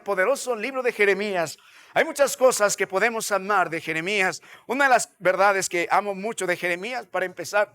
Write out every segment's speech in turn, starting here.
poderoso libro de Jeremías. Hay muchas cosas que podemos amar de Jeremías. Una de las verdades que amo mucho de Jeremías, para empezar,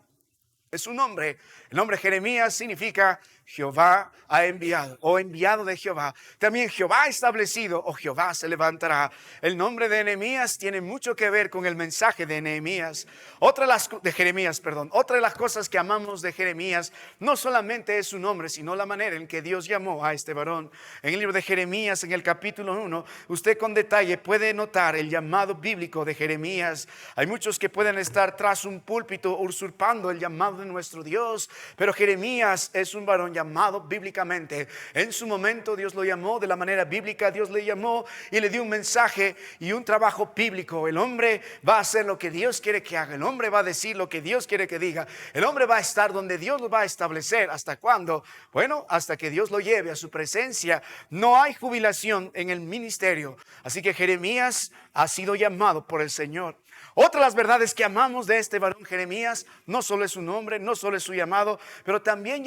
es su nombre. El nombre Jeremías significa Jehová ha enviado o enviado de Jehová. También Jehová ha establecido o Jehová se levantará. El nombre de Nehemías tiene mucho que ver con el mensaje de Nehemías. Otra de las cosas que amamos de Jeremías no solamente es su nombre, sino la manera en que Dios llamó a este varón. En el libro de Jeremías, en el capítulo 1, usted con detalle puede notar el llamado bíblico de Jeremías. Hay muchos que pueden estar tras un púlpito usurpando el llamado de nuestro Dios, pero Jeremías es un varón llamado bíblicamente. En su momento Dios lo llamó de la manera bíblica. Dios le llamó y le dio un mensaje y un trabajo bíblico. El hombre va a hacer lo que Dios quiere que haga. El hombre va a decir lo que Dios quiere que diga. El hombre va a estar donde Dios lo va a establecer. ¿Hasta cuándo? Bueno, hasta que Dios lo lleve a su presencia. No hay jubilación en el ministerio. Así que Jeremías ha sido llamado por el Señor. Otra de las verdades que amamos de este varón Jeremías, no solo es su nombre, no solo es su llamado, pero también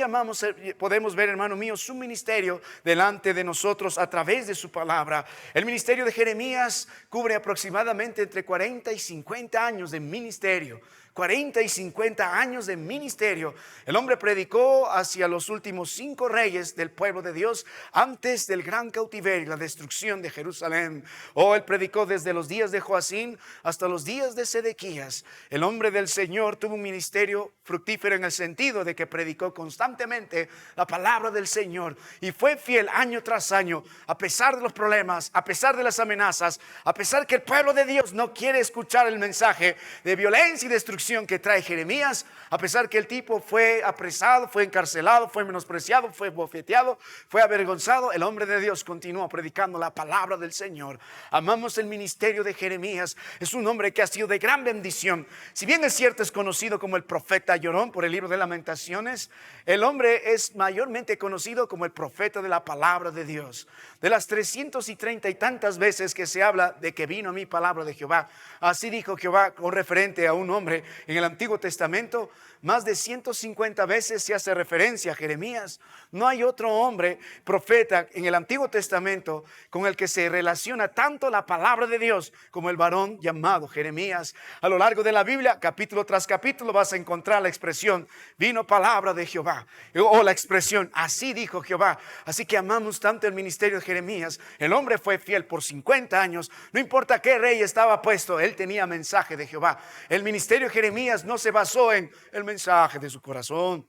podemos ver, hermano mío, su ministerio delante de nosotros a través de su palabra. El ministerio de Jeremías cubre aproximadamente entre 40 y 50 años de ministerio. 40 y 50 años de ministerio. El hombre predicó hacia los últimos 5 reyes del pueblo de Dios antes del gran cautiverio y la destrucción de Jerusalén. Él predicó desde los días de Joacín hasta los días de Sedequías. El hombre del Señor tuvo un ministerio fructífero en el sentido de que predicó constantemente la palabra del Señor y fue fiel año tras año, a pesar de los problemas, a pesar de las amenazas, a pesar que el pueblo de Dios no quiere escuchar el mensaje de violencia y destrucción que trae Jeremías. A pesar que el tipo fue apresado, fue encarcelado, fue menospreciado, fue bofeteado, fue avergonzado, el hombre de Dios continuó predicando la palabra del Señor. Amamos el ministerio de Jeremías. Es un hombre que ha sido de gran bendición. Si bien es cierto, es conocido como el profeta llorón por el libro de Lamentaciones, el hombre es mayormente conocido como el profeta de la palabra de Dios. De las 330 y tantas veces que se habla de que vino a mí palabra de Jehová, así dijo Jehová con referente a un hombre en el Antiguo Testamento, más de 150 veces se hace referencia a Jeremías. No hay otro hombre profeta en el Antiguo Testamento con el que se relaciona tanto la palabra de Dios como el varón llamado Jeremías. A lo largo de la Biblia, capítulo tras capítulo, vas a encontrar la expresión vino palabra de Jehová, o la expresión así dijo Jehová. Así que amamos tanto el ministerio de Jeremías. El hombre fue fiel por 50 años. No importa qué rey estaba puesto, él tenía mensaje de Jehová. El ministerio de Jeremías no se basó en el mensaje de su corazón,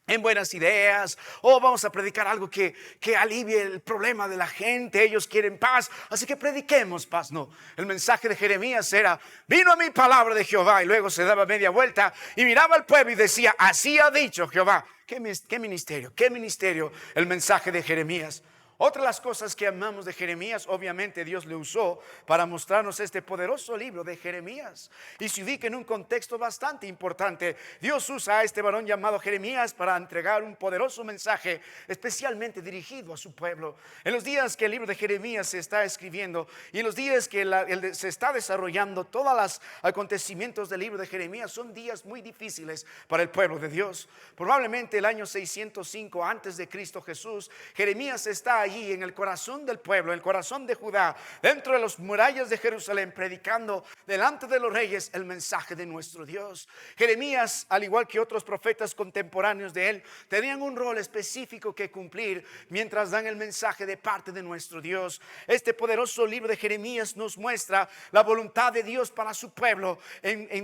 en buenas ideas, vamos a predicar algo que alivie el problema de la gente. Ellos quieren paz, así que prediquemos paz. No, el mensaje de Jeremías era vino a mí palabra de Jehová, y luego se daba media vuelta y miraba al pueblo y decía así ha dicho Jehová. ¿Qué ministerio el mensaje de Jeremías? Otra de las cosas que amamos de Jeremías, obviamente Dios le usó para mostrarnos este poderoso libro de Jeremías. Y se ubica en un contexto bastante importante. Dios usa a este varón llamado Jeremías para entregar un poderoso mensaje especialmente dirigido a su pueblo. En los días que el libro de Jeremías se está escribiendo y en los días que se está desarrollando todos los acontecimientos del libro de Jeremías, son días muy difíciles para el pueblo de Dios. Probablemente el año 605 antes de Cristo Jesús, Jeremías está allí en el corazón del pueblo, en el corazón de Judá, dentro de las murallas de Jerusalén, predicando delante de los reyes el mensaje de nuestro Dios. Jeremías, al igual que otros profetas contemporáneos de él, tenían un rol específico que cumplir mientras dan el mensaje de parte de nuestro Dios. Este poderoso libro de Jeremías nos muestra la voluntad de Dios para su pueblo.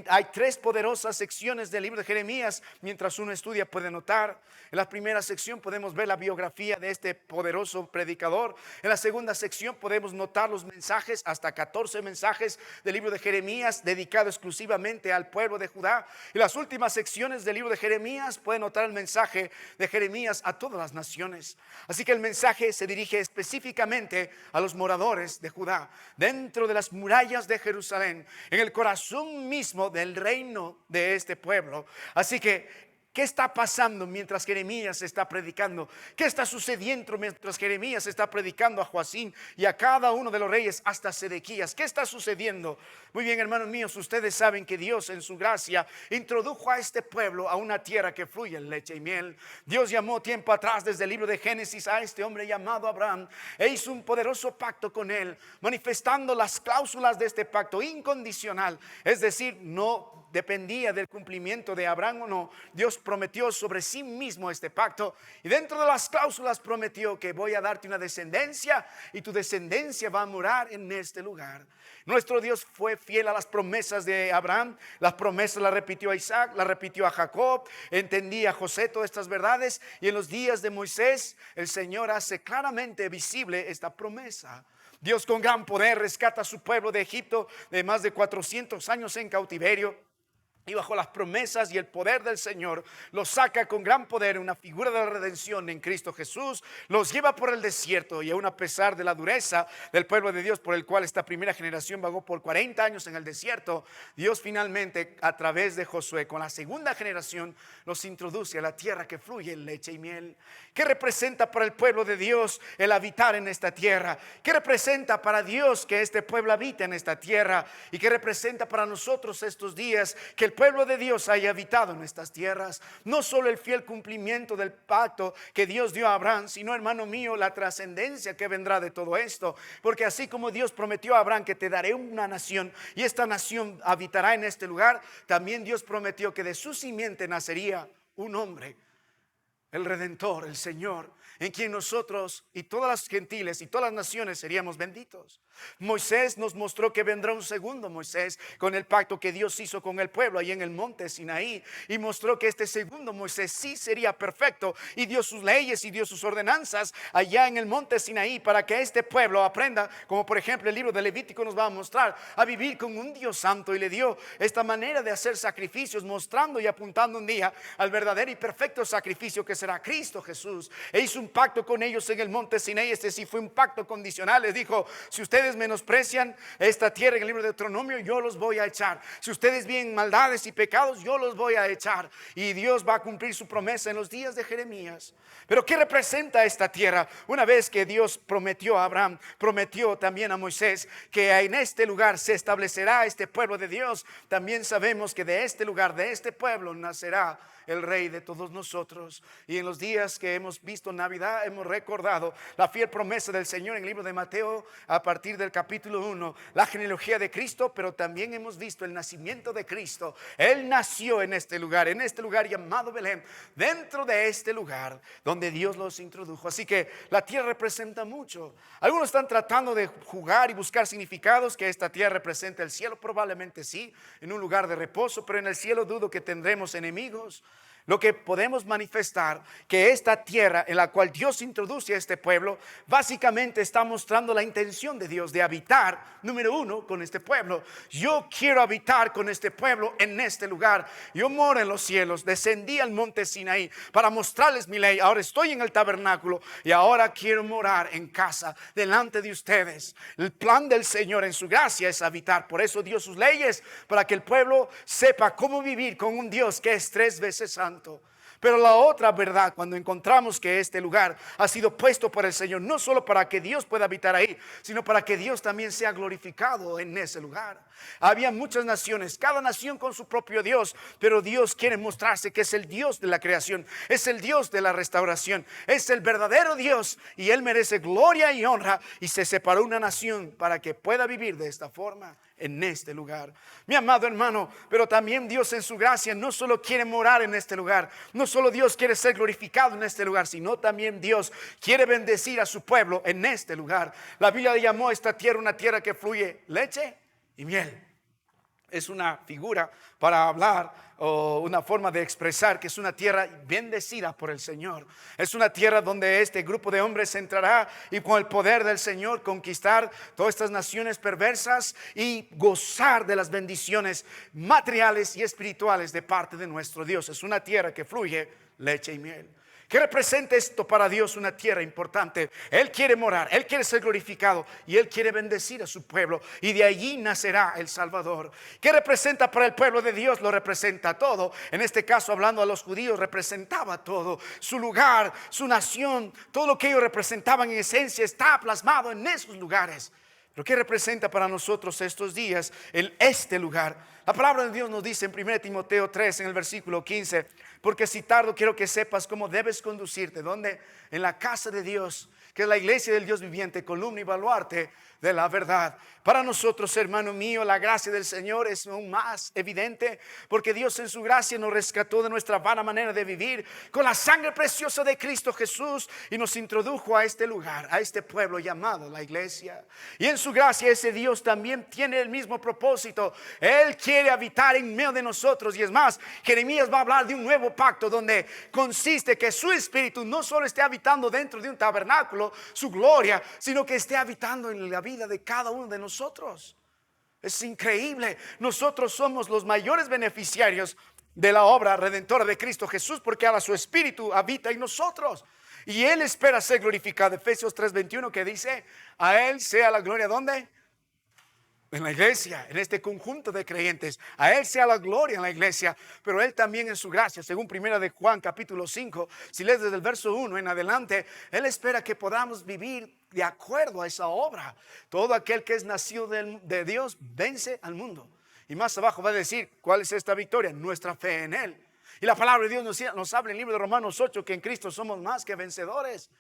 Hay 3 poderosas secciones del libro de Jeremías. Mientras uno estudia puede notar. En la primera sección podemos ver la biografía de este poderoso predicador. En la segunda sección podemos notar los mensajes, hasta 14 mensajes del libro de Jeremías dedicado exclusivamente al pueblo de Judá. En las últimas secciones del libro de Jeremías puede notar el mensaje de Jeremías a todas las naciones. Así que el mensaje se dirige específicamente a los moradores de Judá, dentro de las murallas de Jerusalén, en el corazón mismo del reino de este pueblo. Así que ¿Qué está pasando mientras Jeremías está predicando? ¿Qué está sucediendo mientras Jeremías está predicando a Joacim y a cada uno de los reyes hasta Sedequías? ¿Qué está sucediendo? Muy bien, hermanos míos, ustedes saben que Dios en su gracia introdujo a este pueblo a una tierra que fluye en leche y miel. Dios llamó tiempo atrás desde el libro de Génesis a este hombre llamado Abraham e hizo un poderoso pacto con él, manifestando las cláusulas de este pacto incondicional. Es decir, no dependía del cumplimiento de Abraham o no. Dios prometió sobre sí mismo este pacto, y dentro de las cláusulas prometió que voy a darte una descendencia y tu descendencia va a morar en este lugar. Nuestro Dios fue fiel a las promesas de Abraham. Las promesas las repitió a Isaac, las repitió a Jacob, entendía a José todas estas verdades, y en los días de Moisés el Señor hace claramente visible esta promesa. Dios con gran poder rescata a su pueblo de Egipto de más de 400 años en cautiverio. Y bajo las promesas y el poder del Señor los saca con gran poder, una figura de la redención en Cristo Jesús. Los lleva por el desierto, y aún a pesar de la dureza del pueblo de Dios, por el cual esta primera generación vagó por 40 años en el desierto, Dios finalmente a través de Josué con la segunda generación los introduce a la tierra que fluye en leche y miel. ¿Qué representa para el pueblo de Dios el habitar en esta tierra? ¿Qué representa para Dios que este pueblo habite en esta tierra? ¿Y qué representa para nosotros estos días que el pueblo de Dios haya habitado en estas tierras? No solo el fiel cumplimiento del pacto que Dios dio a Abraham, sino, hermano mío, la trascendencia que vendrá de todo esto. Porque así como Dios prometió a Abraham que te daré una nación y esta nación habitará en este lugar, también Dios prometió que de su simiente nacería un hombre, el Redentor, el Señor, en quien nosotros y todas las gentiles y todas las naciones seríamos benditos. Moisés nos mostró que vendrá un segundo Moisés con el pacto que Dios hizo con el pueblo ahí en el monte Sinaí, y mostró que este segundo Moisés sí sería perfecto, y dio sus leyes y dio sus ordenanzas allá en el monte Sinaí para que este pueblo aprenda, como por ejemplo el libro de Levítico nos va a mostrar, a vivir con un Dios santo, y le dio esta manera de hacer sacrificios, mostrando y apuntando un día al verdadero y perfecto sacrificio que será Cristo Jesús. E hizo un pacto con ellos en el monte Sinaí. Este sí fue un pacto condicional. Les dijo: si ustedes menosprecian esta tierra, en el libro de Deuteronomio, yo los voy a echar. Si ustedes vienen maldades y pecados, yo los voy a echar. Y Dios va a cumplir su promesa en los días de Jeremías. Pero ¿qué representa esta tierra? Una vez que Dios prometió a Abraham, prometió también a Moisés que en este lugar se establecerá este pueblo de Dios. También sabemos que de este lugar, de este pueblo, nacerá el Rey de todos nosotros. Y en los días que hemos visto Navidad, hemos recordado la fiel promesa del Señor en el libro de Mateo, a partir del capítulo 1, la genealogía de Cristo. Pero también hemos visto el nacimiento de Cristo. Él nació en este lugar llamado Belén, dentro de este lugar donde Dios los introdujo. Así que la tierra representa mucho. Algunos están tratando de jugar y buscar significados, que esta tierra representa el cielo. Probablemente sí, en un lugar de reposo, pero en el cielo dudo que tendremos enemigos. Lo que podemos manifestar, que esta tierra en la cual Dios introduce a este pueblo, básicamente está mostrando la intención de Dios de habitar, número uno, con este pueblo. Yo quiero habitar con este pueblo en este lugar. Yo moro en los cielos, descendí al monte Sinaí para mostrarles mi ley. Ahora estoy en el tabernáculo y ahora quiero morar en casa delante de ustedes. El plan del Señor en su gracia es habitar. Por eso dio sus leyes, para que el pueblo sepa cómo vivir con un Dios que es 3 veces santo. Pero la otra verdad, cuando encontramos que este lugar ha sido puesto por el Señor, no solo para que Dios pueda habitar ahí, sino para que Dios también sea glorificado en ese lugar. Había muchas naciones, cada nación con su propio Dios, pero Dios quiere mostrarse que es el Dios de la creación, es el Dios de la restauración, es el verdadero Dios, y Él merece gloria y honra, y se separó una nación para que pueda vivir de esta forma en este lugar. Mi amado hermano, pero también Dios en su gracia no solo quiere morar en este lugar, no solo Dios quiere ser glorificado en este lugar, sino también Dios quiere bendecir a su pueblo en este lugar. La Biblia llamó a esta tierra una tierra que fluye leche y miel. Es una figura para hablar, o una forma de expresar que es una tierra bendecida por el Señor. Es una tierra donde este grupo de hombres entrará y con el poder del Señor conquistar todas estas naciones perversas y gozar de las bendiciones materiales y espirituales de parte de nuestro Dios. Es una tierra que fluye leche y miel. ¿Qué representa esto para Dios? Una tierra importante. Él quiere morar, Él quiere ser glorificado y Él quiere bendecir a su pueblo. Y de allí nacerá el Salvador. ¿Qué representa para el pueblo de Dios? Lo representa todo. En este caso, hablando a los judíos, representaba todo. Su lugar, su nación, todo lo que ellos representaban en esencia está plasmado en esos lugares. Pero ¿qué representa para nosotros estos días este lugar? La palabra de Dios nos dice en 1 Timoteo 3, en el versículo 15, porque si tardo quiero que sepas cómo debes conducirte. ¿Dónde? En la casa de Dios, que es la iglesia del Dios viviente, columna y baluarte de la verdad. Para nosotros, hermano mío, la gracia del Señor es aún más evidente, porque Dios en su gracia nos rescató de nuestra vana manera de vivir con la sangre preciosa de Cristo Jesús y nos introdujo a este lugar, a este pueblo llamado la iglesia. Y en su gracia ese Dios también tiene el mismo propósito. Él quiere habitar en medio de nosotros. Y es más, Jeremías va a hablar de un nuevo pacto donde consiste que su espíritu no solo esté habitando dentro de un tabernáculo, su gloria, sino que esté habitando en la vida de cada uno de nosotros. Es increíble. Nosotros somos los mayores beneficiarios de la obra redentora de Cristo Jesús, porque ahora su espíritu habita en nosotros y Él espera ser glorificado. Efesios 3:21, que dice: a Él sea la gloria. ¿Dónde? En la iglesia, en este conjunto de creyentes. A Él sea la gloria en la iglesia, pero Él también en su gracia, según 1 de Juan capítulo 5, si lees desde el verso 1 en adelante, Él espera que podamos vivir de acuerdo a esa obra. Todo aquel que es nacido de Dios vence al mundo. Y más abajo va a decir, ¿cuál es esta victoria? Nuestra fe en Él. Y la palabra de Dios nos habla en el libro de Romanos 8 que en Cristo somos más que vencedores.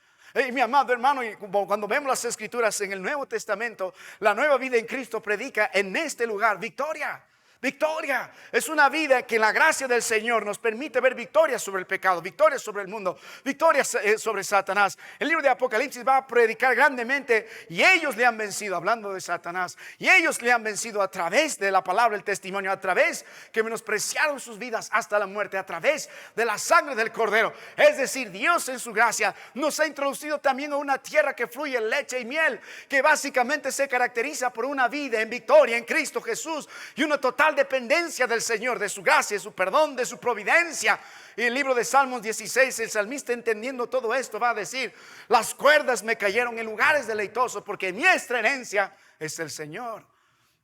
Mi amado hermano, y cuando vemos las escrituras en el Nuevo Testamento, la nueva vida en Cristo predica en este lugar victoria. Victoria es una vida que en la gracia del Señor nos permite ver victoria sobre el pecado, victoria sobre el mundo, victoria sobre Satanás. El libro de Apocalipsis va a predicar grandemente y ellos le han vencido, hablando de Satanás, y ellos le han vencido a través de la palabra, el testimonio, a través que menospreciaron sus vidas hasta la muerte, a través de la sangre del Cordero. Es decir, Dios en su gracia nos ha introducido también a una tierra que fluye leche y miel, que básicamente se caracteriza por una vida en victoria en Cristo Jesús y una total dependencia del Señor, de su gracia, de su perdón, de su providencia. Y el libro de Salmos 16, el salmista, entendiendo todo esto, va a decir: las cuerdas me cayeron en lugares deleitosos, porque nuestra herencia es el Señor.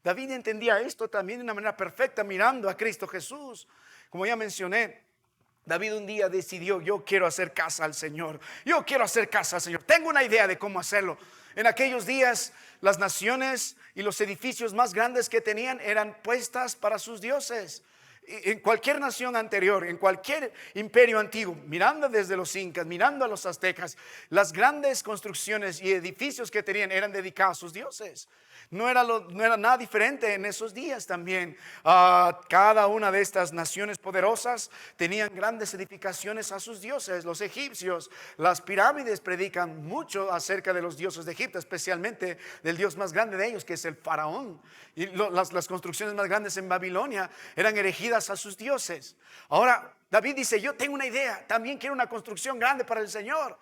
David entendía esto también de una manera perfecta, mirando a Cristo Jesús. Como ya mencioné, David un día decidió: yo quiero hacer casa al Señor, yo quiero hacer casa al Señor, tengo una idea de cómo hacerlo. En aquellos días las naciones y los edificios más grandes que tenían eran puestas para sus dioses. En cualquier nación anterior, en cualquier imperio antiguo, mirando desde los incas, mirando a los aztecas, las grandes construcciones y edificios que tenían eran dedicados a sus dioses. No era nada diferente en esos días también. Cada una de estas naciones poderosas tenían grandes edificaciones a sus dioses. Los egipcios, las pirámides predican mucho acerca de los dioses de Egipto, especialmente del dios más grande de ellos, que es el faraón. Y las construcciones más grandes en Babilonia eran erigidas a sus dioses. Ahora David dice: yo tengo una idea, también quiero una construcción grande para el Señor.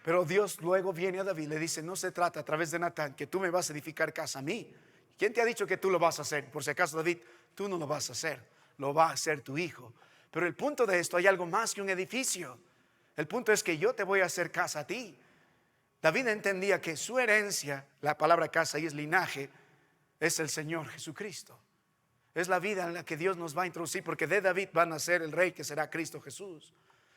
Pero Dios luego viene a David y le dice: no se trata a través de Natán que tú me vas a edificar casa a mí. ¿Quién te ha dicho que tú lo vas a hacer? Por si acaso, David, tú no lo vas a hacer, lo va a hacer tu hijo. Pero el punto de esto, hay algo más que un edificio. El punto es que yo te voy a hacer casa a ti. David entendía que su herencia, la palabra casa y es linaje, es el Señor Jesucristo. Es la vida en la que Dios nos va a introducir, porque de David va a nacer el rey que será Cristo Jesús.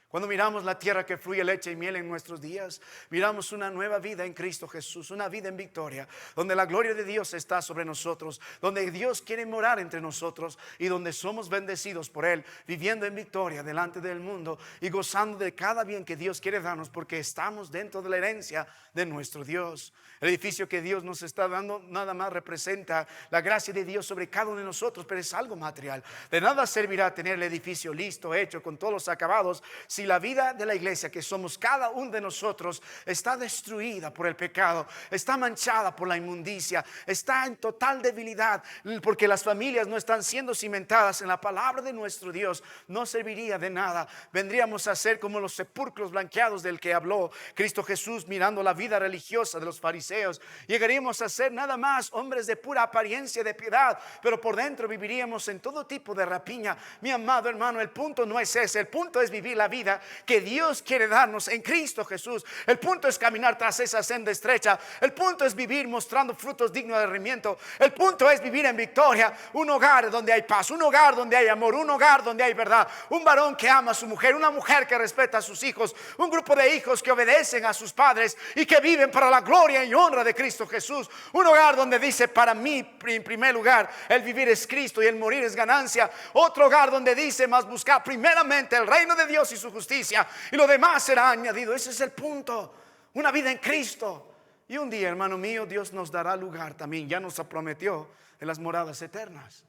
Cuando miramos la tierra que fluye leche y miel en nuestros días, miramos una nueva vida en Cristo Jesús, una vida en victoria, donde la gloria de Dios está sobre nosotros, donde Dios quiere morar entre nosotros y donde somos bendecidos por Él, viviendo en victoria delante del mundo y gozando de cada bien que Dios quiere darnos, porque estamos dentro de la herencia de nuestro Dios. El edificio que Dios nos está dando nada más representa la gracia de Dios sobre cada uno de nosotros, pero es algo material. De nada servirá tener el edificio listo, hecho, con todos los acabados, si la vida de la iglesia, que somos cada uno de nosotros, está destruida por el pecado, está manchada por la inmundicia, está en total debilidad, porque las familias no están siendo cimentadas en la palabra de nuestro Dios. No serviría de nada. Vendríamos a ser como los sepulcros blanqueados del que habló Cristo Jesús, mirando la vida religiosa de los fariseos. Llegaríamos a ser nada más hombres de pura apariencia de piedad, pero por dentro viviríamos en todo tipo de rapiña. Mi amado hermano, el punto no es ese. El punto es vivir la vida vida que Dios quiere darnos en Cristo Jesús. El punto es caminar tras esa senda estrecha. El punto es vivir mostrando frutos dignos de arrepentimiento. El punto es vivir en victoria. Un hogar donde hay paz, un hogar donde hay amor, un hogar donde hay verdad. Un varón que ama a su mujer, una mujer que respeta a sus hijos, un grupo de hijos que obedecen a sus padres y que viven para la gloria y honra de Cristo Jesús. Un hogar donde dice: para mí en primer lugar el vivir es Cristo y el morir es ganancia. Otro hogar donde dice: más buscar primeramente el reino de Dios y su justicia, y lo demás será añadido. Ese es el punto, una vida en Cristo. Y un día, hermano mío, Dios nos dará lugar también. Ya nos prometió en las moradas eternas.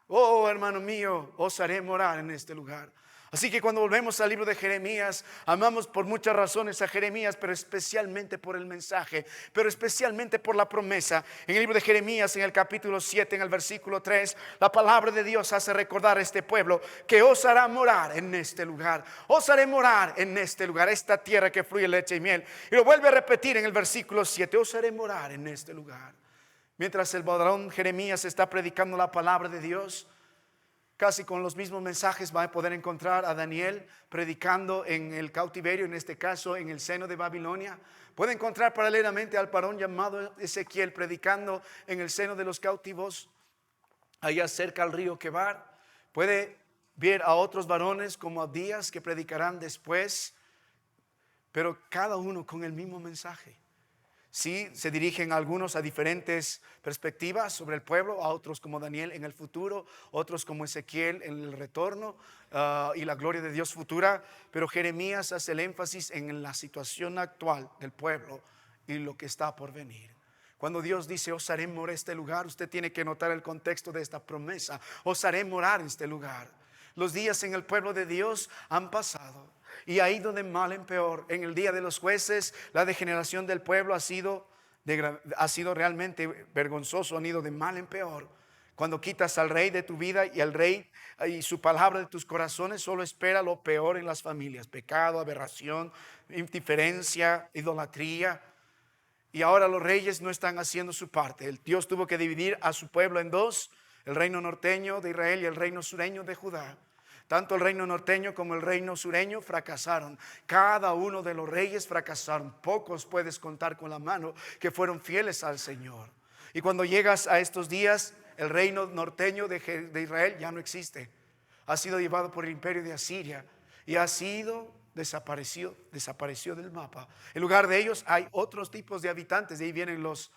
Oh, hermano mío, os haré morar en este lugar. Así que cuando volvemos al libro de Jeremías, amamos por muchas razones a Jeremías, pero especialmente por el mensaje, pero especialmente por la promesa. En el libro de Jeremías, en el capítulo 7, en el versículo 3, la palabra de Dios hace recordar a este pueblo que os hará morar en este lugar. Os haré morar en este lugar, esta tierra que fluye leche y miel. Y lo vuelve a repetir en el versículo 7: os haré morar en este lugar. Mientras el varón Jeremías está predicando la palabra de Dios, casi con los mismos mensajes va a poder encontrar a Daniel predicando en el cautiverio, en este caso en el seno de Babilonia. Puede encontrar paralelamente al varón llamado Ezequiel predicando en el seno de los cautivos, allá cerca al río Quebar. Puede ver a otros varones como Abdías que predicarán después, pero cada uno con el mismo mensaje. Sí, se dirigen algunos a diferentes perspectivas sobre el pueblo, a otros como Daniel en el futuro, otros como Ezequiel en el retorno y la gloria de Dios futura. Pero Jeremías hace el énfasis en la situación actual del pueblo y lo que está por venir. Cuando Dios dice: os haré morar en este lugar, usted tiene que notar el contexto de esta promesa. Os haré morar en este lugar. Los días en el pueblo de Dios han pasado y ha ido de mal en peor. En el día de los jueces, la degeneración del pueblo ha sido realmente vergonzoso. Han ido de mal en peor. Cuando quitas al rey de tu vida y al rey y su palabra de tus corazones, solo espera lo peor en las familias: pecado, aberración, indiferencia, idolatría. Y ahora los reyes no están haciendo su parte. El Dios tuvo que dividir a su pueblo en dos: el reino norteño de Israel y el reino sureño de Judá. Tanto el reino norteño como el reino sureño fracasaron. Cada uno de los reyes fracasaron. Pocos puedes contar con la mano que fueron fieles al Señor. Y cuando llegas a estos días, el reino norteño de Israel ya no existe. Ha sido llevado por el imperio de Asiria y ha sido desapareció del mapa. En lugar de ellos hay otros tipos de habitantes. De ahí vienen los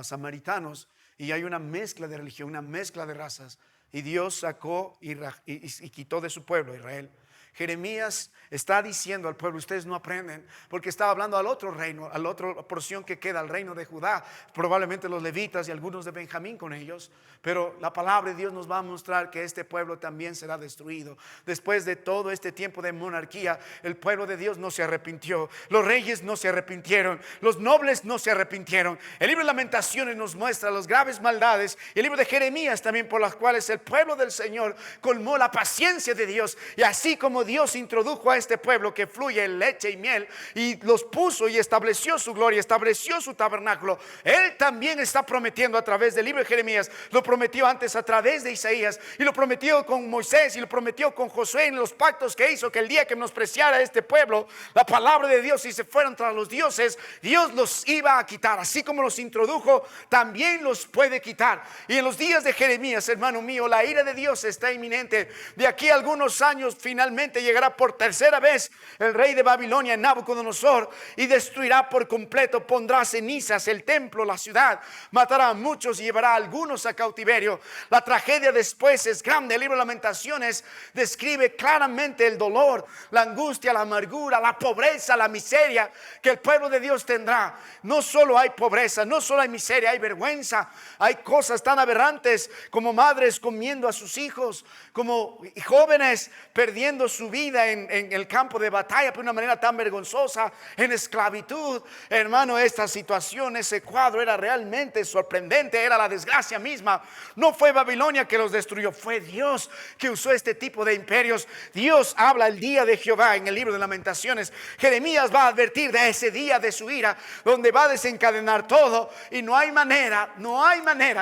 samaritanos, y hay una mezcla de religión, una mezcla de razas. Y Dios sacó y quitó de su pueblo Israel. Jeremías está diciendo al pueblo: ustedes no aprenden, porque estaba hablando al otro reino, a la otra porción que queda, al reino de Judá, probablemente los levitas y algunos de Benjamín con ellos. Pero la palabra de Dios nos va a mostrar que este pueblo también será destruido. Después de todo este tiempo de monarquía, el pueblo de Dios no se arrepintió. Los reyes no se arrepintieron. Los nobles no se arrepintieron. El libro de Lamentaciones nos muestra las graves maldades, y el libro de Jeremías también, por las cuales el pueblo del Señor colmó la paciencia de Dios. Y así como Dios introdujo a este pueblo que fluye en leche y miel y los puso y estableció su gloria, estableció su tabernáculo, Él también está prometiendo a través del libro de Jeremías. Lo prometió antes a través de Isaías, y lo prometió con Moisés, y lo prometió con Josué en los pactos que hizo, que el día que menospreciara a este pueblo la palabra de Dios y se fueran tras los dioses, Dios los iba a quitar. Así como los introdujo, también los puede quitar. Y en los días de Jeremías, hermano mío, la ira de Dios está inminente. De aquí a algunos años finalmente llegará por tercera vez el rey de Babilonia, Nabucodonosor, y destruirá por completo, pondrá cenizas el templo, la ciudad, matará a muchos y llevará a algunos a cautiverio. La tragedia después es grande. El libro de Lamentaciones describe claramente el dolor, la angustia, la amargura, la pobreza, la miseria que el pueblo de Dios tendrá. No solo hay pobreza, no solo hay miseria, hay vergüenza. Hay cosas tan aberrantes como madres comiendo a sus hijos, como jóvenes perdiendo su vida en el campo de batalla de una manera tan vergonzosa, en esclavitud. Hermano, esta situación, ese cuadro era realmente sorprendente. Era la desgracia misma. No fue Babilonia que los destruyó, fue Dios que usó este tipo de imperios. Dios habla el día de Jehová en el libro de Lamentaciones. Jeremías va a advertir de ese día de su ira, donde va a desencadenar todo, y no hay manera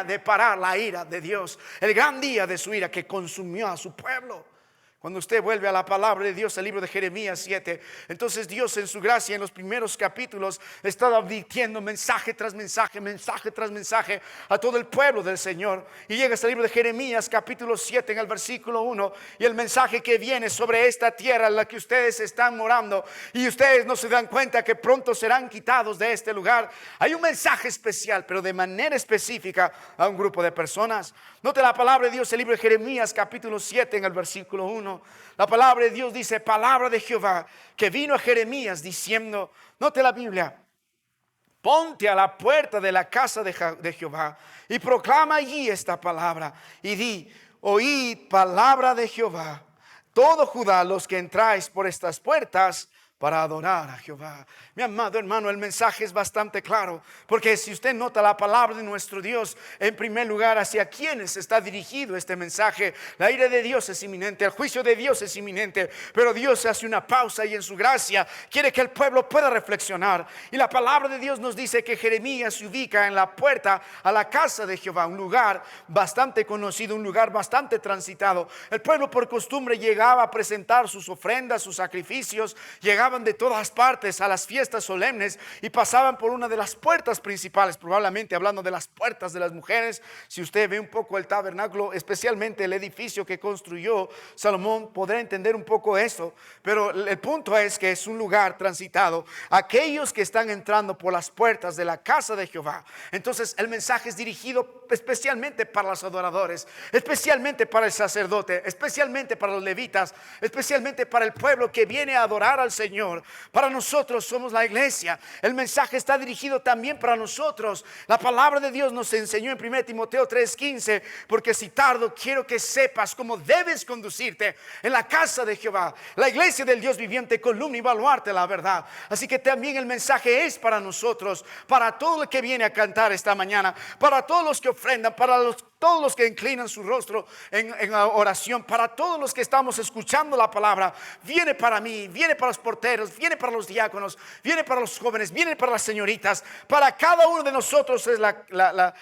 de parar la ira de Dios. El gran día de su ira que consumió a su pueblo. Cuando usted vuelve a la palabra de Dios, al libro de Jeremías 7, entonces Dios en su gracia en los primeros capítulos está advirtiendo mensaje tras mensaje, mensaje tras mensaje a todo el pueblo del Señor. Y llega hasta el libro de Jeremías capítulo 7 en el versículo 1, y el mensaje que viene sobre esta tierra en la que ustedes están morando y ustedes no se dan cuenta que pronto serán quitados de este lugar. Hay un mensaje especial, pero de manera específica a un grupo de personas. Note la palabra de Dios, el libro de Jeremías capítulo 7 en el versículo 1. La palabra de Dios dice: palabra de Jehová que vino a Jeremías diciendo. Note la Biblia: ponte a la puerta de la casa de Jehová y proclama allí esta palabra y di: oíd palabra de Jehová, todo Judá, los que entráis por estas puertas para adorar a Jehová. Mi amado hermano, el mensaje es bastante claro, porque si usted nota la palabra de nuestro Dios, en primer lugar, hacia quienes está dirigido este mensaje. La ira de Dios es inminente, el juicio de Dios es inminente, pero Dios hace una pausa y en su gracia quiere que el pueblo pueda reflexionar. Y la palabra de Dios nos dice que Jeremías se ubica en la puerta a la casa de Jehová, un lugar bastante conocido, un lugar bastante transitado. El pueblo por costumbre llegaba a presentar sus ofrendas, sus sacrificios, llegaban de todas partes a las fiestas solemnes y pasaban por una de las puertas principales, probablemente hablando de las puertas de las mujeres. Si usted ve un poco el tabernáculo, especialmente el edificio que construyó Salomón, podrá entender un poco eso, pero el punto es que es un lugar transitado. Aquellos que están entrando por las puertas de la casa de Jehová, entonces el mensaje es dirigido especialmente para los adoradores, especialmente para el sacerdote, especialmente para los levitas, especialmente para el pueblo que viene a adorar al Señor. Para nosotros somos la iglesia. El mensaje está dirigido también para nosotros. La palabra de Dios nos enseñó en 1 Timoteo 3:15: porque si tardo, quiero que sepas cómo debes conducirte en la casa de Jehová, la iglesia del Dios viviente, columna y baluarte de la verdad. Así que también el mensaje es para nosotros, para todo el que viene a cantar esta mañana, para todos los que ofrendan, para todos los que inclinan su rostro en oración, para todos los que estamos escuchando la palabra. Viene para mí, viene para los porteros, viene para los diáconos, viene para los jóvenes, viene para las señoritas. Para cada uno de nosotros es la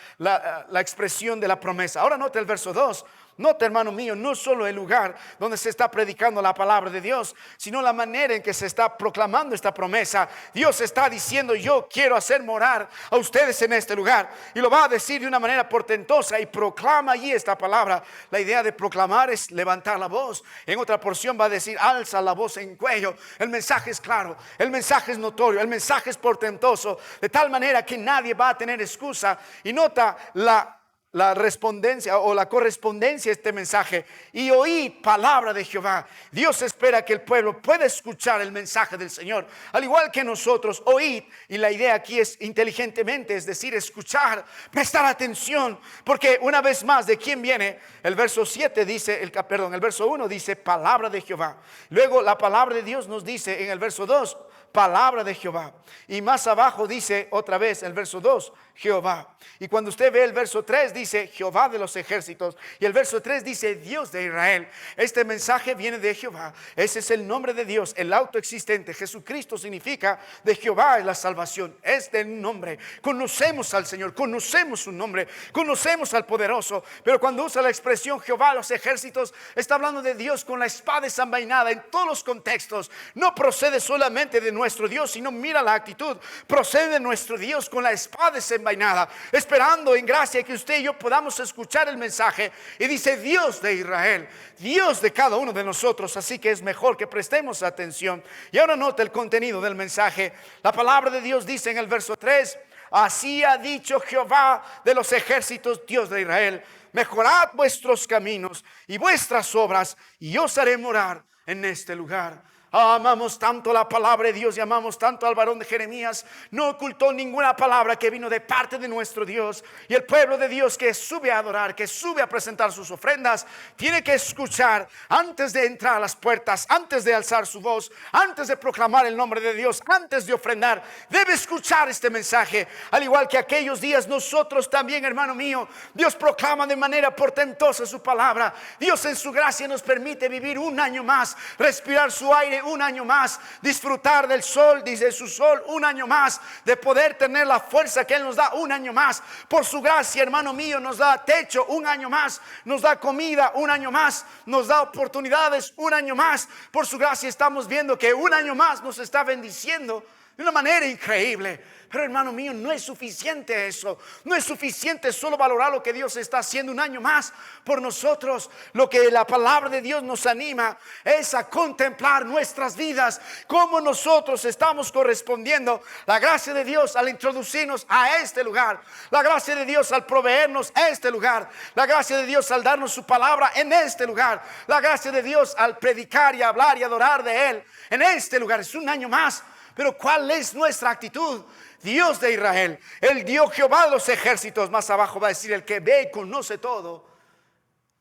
expresión de la promesa. Ahora note el verso 2. Note, hermano mío, no solo el lugar donde se está predicando la palabra de Dios, sino la manera en que se está proclamando esta promesa. Dios está diciendo: yo quiero hacer morar a ustedes en este lugar, y lo va a decir de una manera portentosa, y proclama allí esta palabra. La idea de proclamar es levantar la voz. En otra porción va a decir: alza la voz en cuello. El mensaje es claro, el mensaje es notorio, el mensaje es portentoso, de tal manera que nadie va a tener excusa. Y nota la respondencia o la correspondencia a este mensaje: y oíd palabra de Jehová. Dios espera que el pueblo pueda escuchar el mensaje del Señor, al igual que nosotros. Oíd, y la idea aquí es inteligentemente, es decir, escuchar, prestar atención, porque una vez más, ¿de quién viene? El verso 7 dice, el verso 1 dice palabra de Jehová. Luego la palabra de Dios nos dice en el verso 2, palabra de Jehová. Y más abajo dice otra vez el verso 2, Jehová. Y cuando usted ve el verso 3 dice Jehová de los ejércitos, y el verso 3 dice Dios de Israel. Este mensaje viene de Jehová. Ese es el nombre de Dios, el autoexistente. Jesucristo significa de Jehová es la salvación, es del nombre. Conocemos al Señor, conocemos su nombre, conocemos al poderoso. Pero cuando usa la expresión Jehová de los ejércitos, está hablando de Dios con la espada desenvainada en todos los contextos. No procede solamente de nuestro Dios, sino mira la actitud. Procede de nuestro Dios con la espada desenvainada, esperando en gracia que usted y yo podamos escuchar el mensaje. Y dice Dios de Israel, Dios de cada uno de nosotros. Así que es mejor que prestemos atención. Y ahora nota el contenido del mensaje. La palabra de Dios dice en el verso 3: así ha dicho Jehová de los ejércitos, Dios de Israel: mejorad vuestros caminos y vuestras obras, y os haré morar en este lugar. Amamos tanto la palabra de Dios y amamos tanto al varón de Jeremías. No ocultó ninguna palabra que vino de parte de nuestro Dios. Y el pueblo de Dios que sube a adorar, que sube a presentar sus ofrendas, tiene que escuchar antes de entrar a las puertas, antes de alzar su voz, antes de proclamar el nombre de Dios, antes de ofrendar. Debe escuchar este mensaje. Al igual que aquellos días, nosotros también, hermano mío, Dios proclama de manera portentosa su palabra. Dios en su gracia nos permite vivir un año más, respirar su aire Dame un año más, disfrutar del sol, dice su sol, un año más, de poder tener la fuerza que Él nos da, un año más. Por su gracia, hermano mío, nos da techo, un año más, nos da comida, un año más, nos da oportunidades, un año más. Por su gracia estamos viendo que un año más nos está bendiciendo de una manera increíble. Pero hermano mío, no es suficiente eso. No es suficiente solo valorar lo que Dios está haciendo un año más por nosotros. Lo que la palabra de Dios nos anima es a contemplar nuestras vidas, cómo nosotros estamos correspondiendo. La gracia de Dios al introducirnos a este lugar, la gracia de Dios al proveernos a este lugar, la gracia de Dios al darnos su palabra en este lugar, la gracia de Dios al predicar y hablar y adorar de Él en este lugar. Es un año más. Pero ¿cuál es nuestra actitud? Dios de Israel, el Dios Jehová de los ejércitos, más abajo va a decir, el que ve y conoce todo,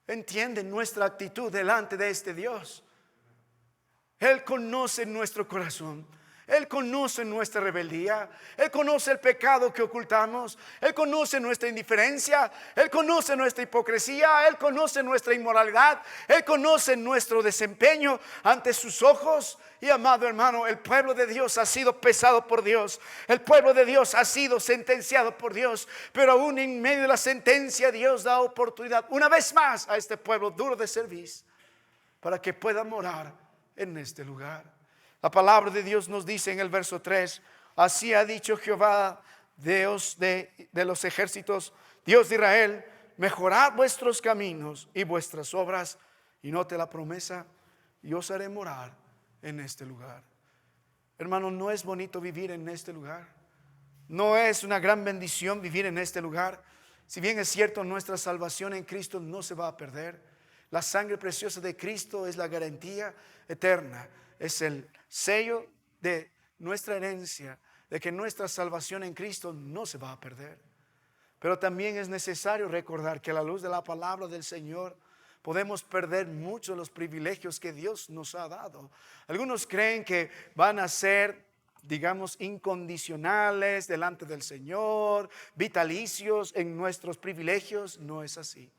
entiende nuestra actitud delante de este Dios. Él conoce nuestro corazón. Él conoce nuestra rebeldía. Él conoce el pecado que ocultamos. Él conoce nuestra indiferencia. Él conoce nuestra hipocresía. Él conoce nuestra inmoralidad. Él conoce nuestro desempeño ante sus ojos. Y amado hermano, el pueblo de Dios ha sido pesado por Dios. El pueblo de Dios ha sido sentenciado por Dios. Pero aún en medio de la sentencia, Dios da oportunidad una vez más a este pueblo duro de servicio para que pueda morar en este lugar. La palabra de Dios nos dice en el verso 3: así ha dicho Jehová, Dios de los ejércitos, Dios de Israel, mejorad vuestros caminos y vuestras obras. Y note la promesa: y os haré morar en este lugar. Hermano, ¿no es bonito vivir en este lugar? ¿No es una gran bendición vivir en este lugar? Si bien es cierto, nuestra salvación en Cristo no se va a perder. La sangre preciosa de Cristo es la garantía eterna. Es el sello de nuestra herencia, de que nuestra salvación en Cristo no se va a perder. Pero también es necesario recordar que a la luz de la palabra del Señor podemos perder muchos de los privilegios que Dios nos ha dado. Algunos creen que van a ser, digamos, incondicionales delante del Señor, vitalicios en nuestros privilegios. No es así.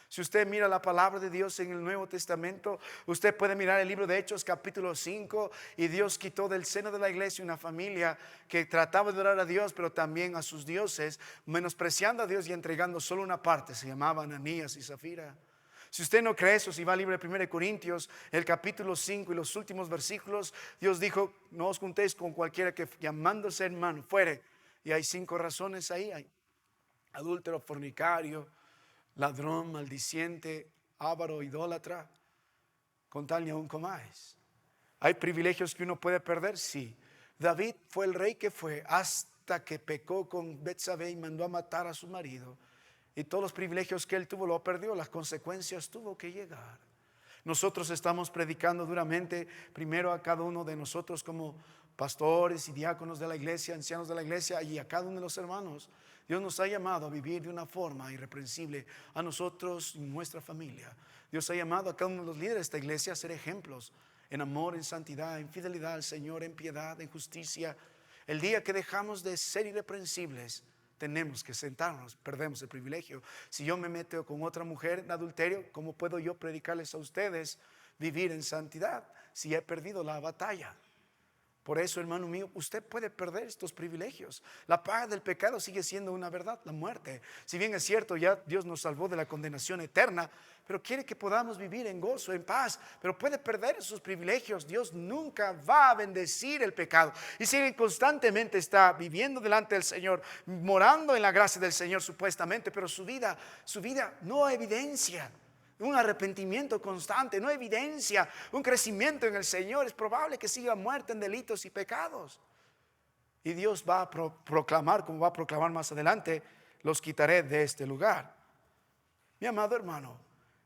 Si usted mira la palabra de Dios en el Nuevo Testamento, usted puede mirar el libro de Hechos capítulo 5, y Dios quitó del seno de la iglesia una familia que trataba de adorar a Dios, pero también a sus dioses, menospreciando a Dios y entregando solo una parte. Se llamaban Ananías y Zafira. Si usted no cree eso, si va al libro de 1 Corintios, el capítulo 5 y los últimos versículos, Dios dijo: no os juntéis con cualquiera que llamándose hermano fuere. Y hay 5 razones ahí: hay adúltero, fornicario, ladrón, maldiciente, avaro, idólatra, con tal ni aún comáis. ¿Hay privilegios que uno puede perder? Sí. David fue el rey que fue hasta que pecó con Betsabé y mandó a matar a su marido. Y todos los privilegios que él tuvo lo perdió. Las consecuencias tuvo que llegar. Nosotros estamos predicando duramente primero a cada uno de nosotros como pastores y diáconos de la iglesia, ancianos de la iglesia, y a cada uno de los hermanos. Dios nos ha llamado a vivir de una forma irreprensible a nosotros y nuestra familia. Dios ha llamado a cada uno de los líderes de esta iglesia a ser ejemplos en amor, en santidad, en fidelidad al Señor, en piedad, en justicia. El día que dejamos de ser irreprensibles, tenemos que sentarnos, perdemos el privilegio. Si yo me meto con otra mujer en adulterio, ¿cómo puedo yo predicarles a ustedes vivir en santidad si he perdido la batalla? Por eso, hermano mío, usted puede perder estos privilegios. La paga del pecado sigue siendo una verdad, la muerte. Si bien es cierto, ya Dios nos salvó de la condenación eterna, pero quiere que podamos vivir en gozo, en paz. Pero puede perder esos privilegios. Dios nunca va a bendecir el pecado. Y si él constantemente está viviendo delante del Señor, morando en la gracia del Señor supuestamente, pero su vida no evidencia un arrepentimiento constante, no evidencia un crecimiento en el Señor, es probable que siga muerto en delitos y pecados. Y Dios va a proclamar, como va a proclamar más adelante: los quitaré de este lugar. Mi amado hermano,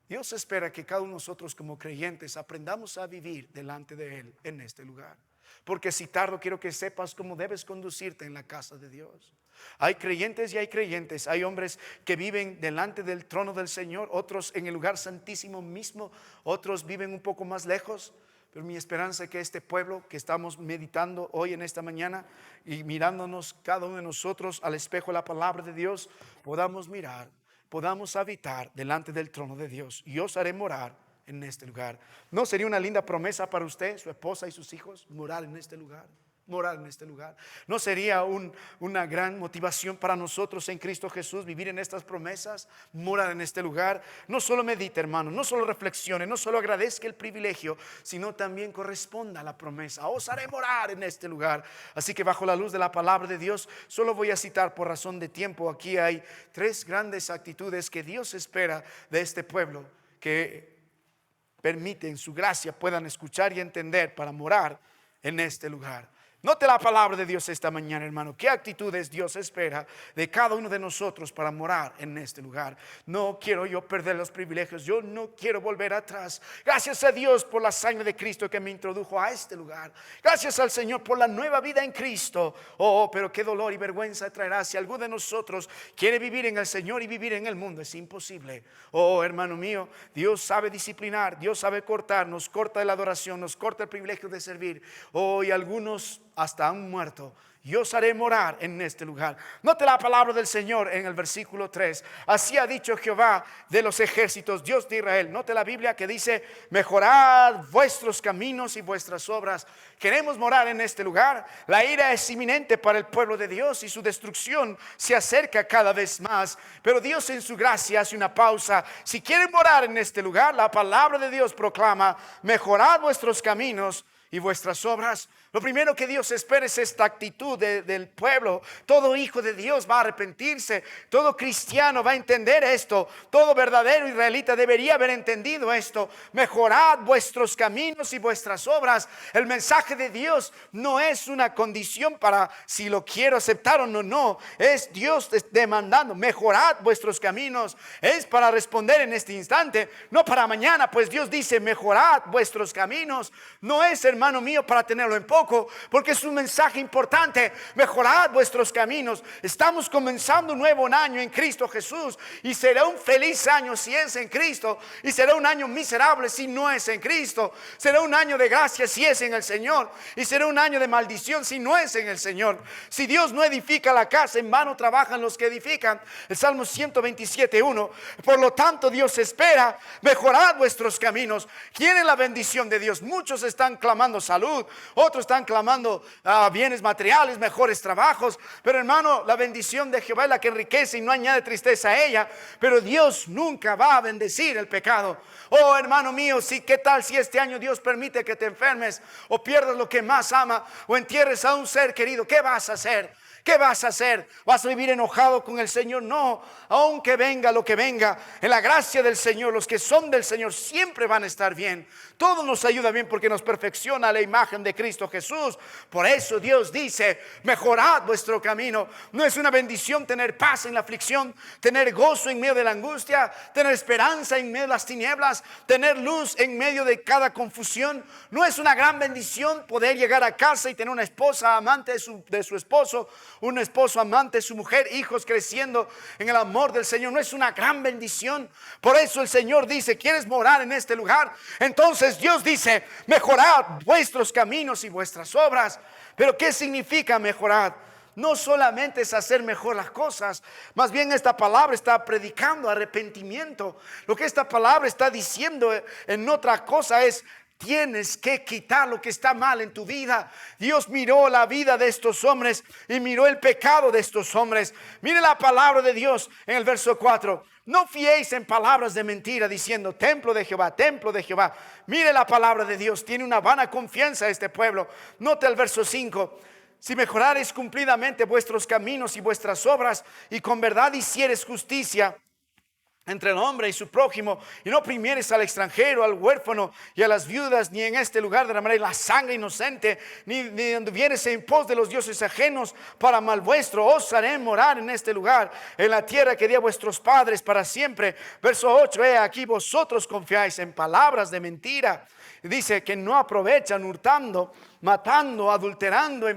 Dios espera que cada uno de nosotros como creyentes aprendamos a vivir delante de Él en este lugar. Porque citarlo, quiero que sepas cómo debes conducirte en la casa de Dios. Hay creyentes y hay creyentes. Hay hombres que viven delante del trono del Señor, otros en el lugar santísimo mismo, otros viven un poco más lejos. Pero mi esperanza es que este pueblo que estamos meditando hoy en esta mañana y mirándonos cada uno de nosotros al espejo de la palabra de Dios, podamos mirar, podamos habitar delante del trono de Dios. Y os haré morar en este lugar. ¿No sería una linda promesa para usted, su esposa y sus hijos, morar en este lugar? Morar en este lugar. ¿No sería una gran motivación para nosotros en Cristo Jesús vivir en estas promesas? Morar en este lugar. No solo medite, hermano, no solo reflexione, no solo agradezca el privilegio, sino también corresponda a la promesa. Os haré morar en este lugar. Así que bajo la luz de la palabra de Dios, solo voy a citar por razón de tiempo. Aquí hay 3 grandes actitudes que Dios espera de este pueblo, que permite en su gracia puedan escuchar y entender para morar en este lugar. Note la palabra de Dios esta mañana, hermano. ¿Qué actitudes Dios espera de cada uno de nosotros para morar en este lugar? No quiero yo perder los privilegios. Yo no quiero volver atrás. Gracias a Dios por la sangre de Cristo que me introdujo a este lugar. Gracias al Señor por la nueva vida en Cristo. Oh, pero qué dolor y vergüenza traerá si alguno de nosotros quiere vivir en el Señor y vivir en el mundo. Es imposible. Oh, hermano mío, Dios sabe disciplinar. Dios sabe cortar. Nos corta la adoración. Nos corta el privilegio de servir. Oh, y algunos hasta han muerto. Yo os haré morar en este lugar. Note la palabra del Señor en el versículo 3. Así ha dicho Jehová de los ejércitos, Dios de Israel. Note la Biblia que dice: mejorad vuestros caminos y vuestras obras. Queremos morar en este lugar. La ira es inminente para el pueblo de Dios y su destrucción se acerca cada vez más. Pero Dios en su gracia hace una pausa. Si quieren morar en este lugar, la palabra de Dios proclama: mejorad vuestros caminos y vuestras obras. Lo primero que Dios espera es esta actitud del pueblo. Todo hijo de Dios va a arrepentirse. Todo cristiano va a entender esto. Todo verdadero israelita debería haber entendido esto. Mejorad vuestros caminos y vuestras obras. El mensaje de Dios no es una condición para si lo quiero aceptar o no. No, es Dios demandando: mejorad vuestros caminos. Es para responder en este instante, no para mañana, pues Dios dice: mejorad vuestros caminos. No es, hermano mío, para tenerlo en poco, porque es un mensaje importante. Mejorad vuestros caminos. Estamos comenzando un nuevo año en Cristo Jesús, y será un feliz año si es en Cristo, y será un año miserable si no es en Cristo. Será un año de gracia si es en el Señor, y será un año de maldición si no es en el Señor. Si Dios no edifica la casa, en vano trabajan los que edifican. El Salmo 127:1. Por lo tanto, Dios espera: mejorad vuestros caminos. ¿Quieren la bendición de Dios? Muchos están clamando salud, otros están clamando bienes materiales, mejores trabajos. Pero, hermano, la bendición de Jehová es la que enriquece y no añade tristeza a ella. Pero Dios nunca va a bendecir el pecado. Oh, hermano mío, ¿qué tal si este año Dios permite que te enfermes, o pierdas lo que más ama, o entierres a un ser querido? ¿Qué vas a hacer? ¿Qué vas a hacer? ¿Vas a vivir enojado con el Señor? No, aunque venga lo que venga, en la gracia del Señor, los que son del Señor siempre van a estar bien. Todo nos ayuda bien porque nos perfecciona la imagen de Cristo Jesús. Por eso Dios dice: mejorad vuestro camino. No es una bendición tener paz en la aflicción, tener gozo en medio de la angustia, tener esperanza en medio de las tinieblas, tener luz en medio de cada confusión. No es una gran bendición poder llegar a casa y tener una esposa amante de su esposo, un esposo amante de su mujer, hijos creciendo en el amor del Señor. No es una gran bendición. Por eso el Señor dice: ¿quieres morar en este lugar? Entonces Dios dice: mejorad vuestros caminos y vuestras obras. Pero ¿qué significa mejorar? No solamente es hacer mejor las cosas, más bien esta palabra está predicando arrepentimiento. Lo que esta palabra está diciendo en otra cosa es: tienes que quitar lo que está mal en tu vida. Dios miró la vida de estos hombres y miró el pecado de estos hombres. Mire la palabra de Dios en el verso 4. No fiéis en palabras de mentira diciendo: templo de Jehová, templo de Jehová. Mire la palabra de Dios. Tiene una vana confianza este pueblo. Note el verso 5. Si mejorareis cumplidamente vuestros caminos y vuestras obras, y con verdad hiciereis justicia entre el hombre y su prójimo, y no oprimieres al extranjero, al huérfano y a las viudas, ni en este lugar derramaréis la sangre inocente, ni anduvieres en pos de los dioses ajenos para mal vuestro, os haré morar en este lugar, en la tierra que di a vuestros padres para siempre. Verso 8, aquí vosotros confiáis en palabras de mentira. Dice que no aprovechan, hurtando, matando, adulterando,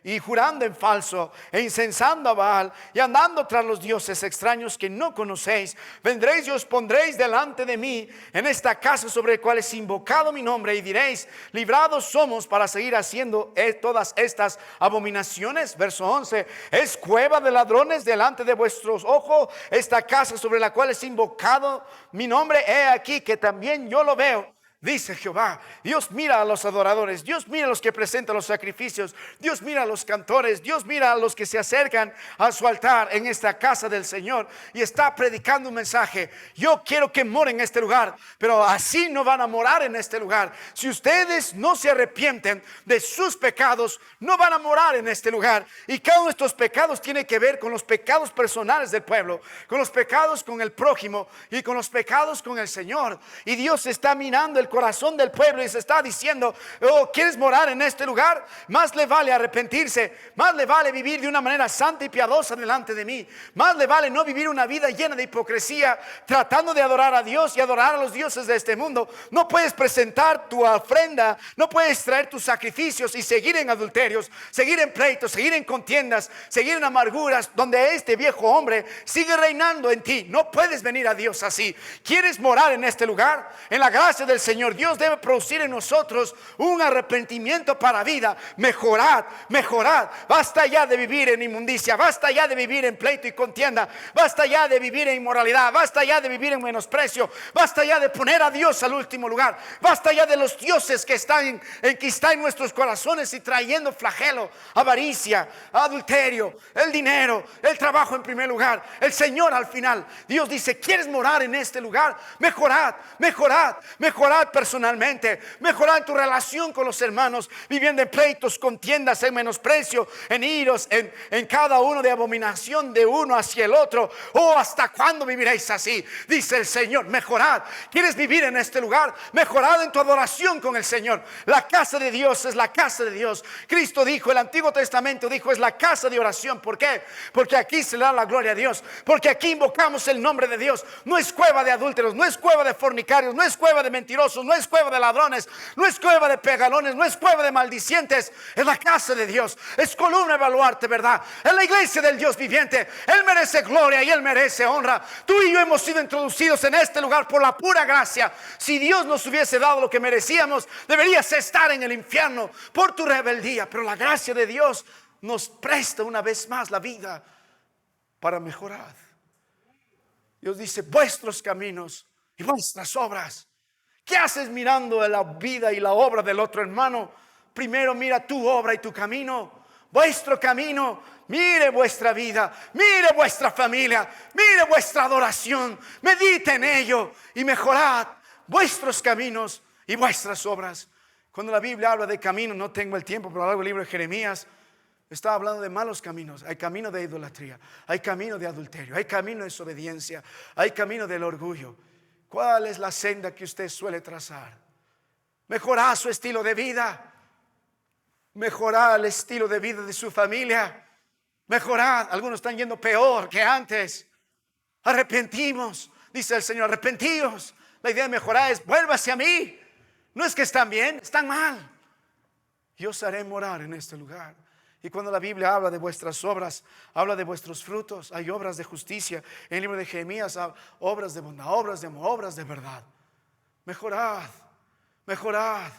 y jurando en falso, e incensando a Baal, y andando tras los dioses extraños que no conocéis, vendréis y os pondréis delante de mí en esta casa sobre la cual es invocado mi nombre, y diréis: librados somos para seguir haciendo todas estas abominaciones. Verso 11: es cueva de ladrones delante de vuestros ojos esta casa sobre la cual es invocado mi nombre. He aquí que también yo lo veo, dice Jehová. Dios mira a los adoradores, Dios mira a los que presentan los sacrificios, Dios mira a los cantores, Dios mira a los que se acercan a su altar en esta casa del Señor, y está predicando un mensaje: yo quiero que moren en este lugar, pero así no van a morar en este lugar. Si ustedes no se arrepienten de sus pecados, no van a morar en este lugar. Y cada uno de estos pecados tiene que ver con los pecados personales del pueblo, con los pecados con el prójimo y con los pecados con el Señor. Y Dios está mirando el corazón del pueblo y se está diciendo: oh, ¿quieres morar en este lugar? Más le vale arrepentirse, más le vale vivir de una manera santa y piadosa delante de mí, más le vale no vivir una vida llena de hipocresía, tratando de adorar a Dios y adorar a los dioses de este mundo. No puedes presentar tu ofrenda, no puedes traer tus sacrificios y seguir en adulterios, seguir en pleitos, seguir en contiendas, seguir en amarguras, donde este viejo hombre sigue reinando en ti. No puedes venir a Dios así. ¿Quieres morar en este lugar? En la gracia del Señor, Dios debe producir en nosotros un arrepentimiento para vida. Mejorad, mejorad. Basta ya de vivir en inmundicia, basta ya de vivir en pleito y contienda, basta ya de vivir en inmoralidad, basta ya de vivir en menosprecio, basta ya de poner a Dios al último lugar, basta ya de los dioses que están en nuestros corazones y trayendo flagelo, avaricia, adulterio, el dinero, el trabajo en primer lugar, el Señor al final. Dios dice: ¿quieres morar en este lugar? Mejorad, mejorad, mejorad personalmente, mejorar en tu relación con los hermanos, viviendo en pleitos, contiendas, en menosprecio, en iros, en cada uno de abominación de uno hacia el otro. Oh, ¿hasta cuándo viviréis así? Dice el Señor: mejorad. ¿Quieres vivir en este lugar? Mejorad en tu adoración con el Señor. La casa de Dios es la casa de Dios. Cristo dijo, el Antiguo Testamento dijo, es la casa de oración. ¿Por qué? Porque aquí se le da la gloria a Dios, porque aquí invocamos el nombre de Dios. No es cueva de adúlteros, no es cueva de fornicarios, no es cueva de mentirosos, no es cueva de ladrones, no es cueva de pegalones, no es cueva de maldicientes. Es la casa de Dios, es columna de baluarte, ¿verdad? Es la iglesia del Dios viviente. Él merece gloria y Él merece honra. Tú y yo hemos sido introducidos en este lugar por la pura gracia. Si Dios nos hubiese dado lo que merecíamos, deberías estar en el infierno por tu rebeldía. Pero la gracia de Dios nos presta una vez más la vida para mejorar. Dios dice: vuestros caminos y vuestras obras. ¿Qué haces mirando la vida y la obra del otro hermano? Primero mira tu obra y tu camino, vuestro camino. Mire vuestra vida, mire vuestra familia, mire vuestra adoración. Medite en ello y mejorad vuestros caminos y vuestras obras. Cuando la Biblia habla de camino, no tengo el tiempo, pero algo el libro de Jeremías está hablando de malos caminos. Hay camino de idolatría, hay camino de adulterio, hay camino de desobediencia, hay camino del orgullo. ¿Cuál es la senda que usted suele trazar? Mejorar su estilo de vida, mejorar el estilo de vida de su familia, mejorar. Algunos están yendo peor que antes. Arrepentimos, dice el Señor: arrepentíos. La idea de mejorar es: vuélvase a mí. No es que están bien, están mal. Yo os haré morar en este lugar. Y cuando la Biblia habla de vuestras obras, habla de vuestros frutos. Hay obras de justicia. En el libro de Jeremías, obras de bondad, obras de amor, obras de verdad. Mejorad, mejorad.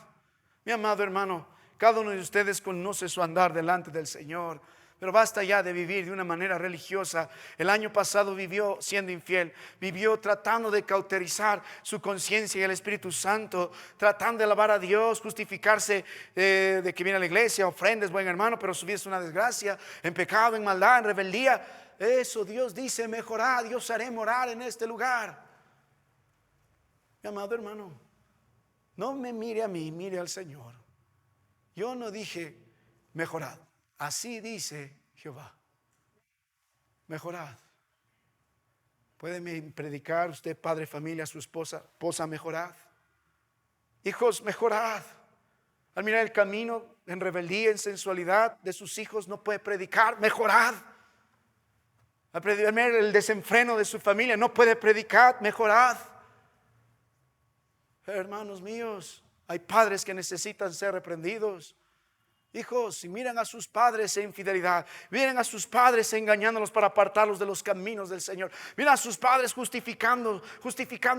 Mi amado hermano, cada uno de ustedes conoce su andar delante del Señor, pero basta ya de vivir de una manera religiosa. El año pasado vivió siendo infiel, vivió tratando de cauterizar su conciencia y el Espíritu Santo, tratando de alabar a Dios, justificarse de que viene a la iglesia, ofrendas, buen hermano, pero su vida es una desgracia, en pecado, en maldad, en rebeldía. Eso Dios dice: mejorad, Dios haré morar en este lugar. Mi amado hermano, no me mire a mí, mire al Señor. Yo no dije mejorad. Así dice Jehová: mejorad. ¿Puede predicar usted, padre, familia, a su esposa? Esposa, mejorad. Hijos, mejorad. Al mirar el camino en rebeldía, en sensualidad de sus hijos, no puede predicar. Mejorad. Al mirar el desenfreno de su familia, no puede predicar. Mejorad. Hermanos míos, hay padres que necesitan ser reprendidos. Hijos, si miran a sus padres en infidelidad, miren a sus padres engañándolos para apartarlos de los caminos del Señor, miren a sus padres justificando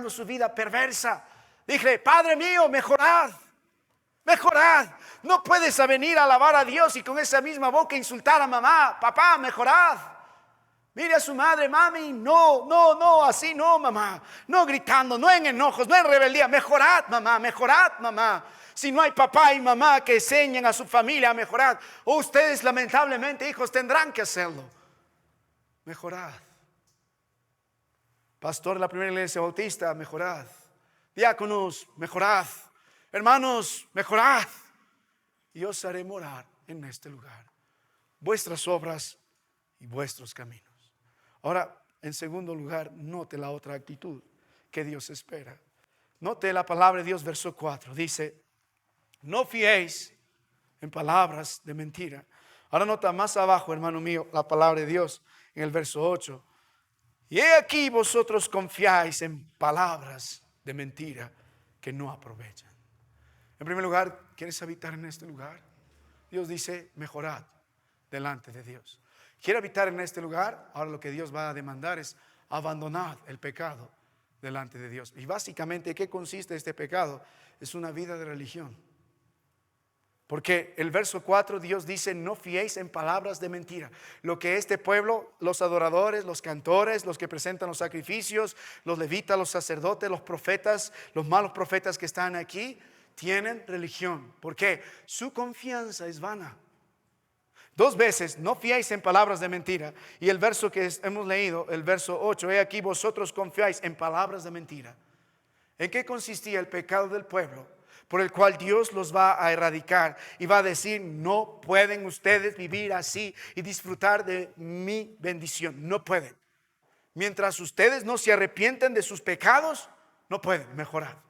su vida perversa. Dije, Padre mío, mejorad. Mejorad. No puedes venir a alabar a Dios y con esa misma boca insultar a mamá. Papá, mejorad. Mire a su madre, mami, no, así no, mamá. No gritando, no en enojos, no en rebeldía. Mejorad, mamá. Si no hay papá y mamá que enseñen a su familia a mejorar, ustedes lamentablemente, hijos, tendrán que hacerlo. Mejorad. Pastor de la primera iglesia bautista, mejorad. Diáconos, mejorad. Hermanos, mejorad. Y os haré morar en este lugar, vuestras obras y vuestros caminos. Ahora, en segundo lugar, note la otra actitud que Dios espera. Note la palabra de Dios, verso 4. Dice, no fiéis en palabras de mentira. Ahora nota más abajo, hermano mío, la palabra de Dios en el verso 8. Y he aquí vosotros confiáis en palabras de mentira que no aprovechan. En primer lugar, ¿quieres habitar en este lugar? Dios dice, mejorad delante de Dios. ¿Quiere habitar en este lugar? Ahora lo que Dios va a demandar es abandonar el pecado delante de Dios. Y básicamente, ¿qué consiste este pecado? Es una vida de religión. Porque el verso 4 Dios dice, no fiéis en palabras de mentira. Lo que este pueblo, los adoradores, los cantores, los que presentan los sacrificios, los levitas, los sacerdotes, los profetas, los malos profetas que están aquí, tienen religión. ¿Por qué? Su confianza es vana. Dos veces, no fiéis en palabras de mentira. Y el verso que hemos leído, el verso 8, he aquí vosotros confiáis en palabras de mentira. ¿En qué consistía el pecado del pueblo? Por el cual Dios los va a erradicar y va a decir, no pueden ustedes vivir así y disfrutar de mi bendición. No pueden. Mientras ustedes no se arrepienten de sus pecados, no pueden mejorar.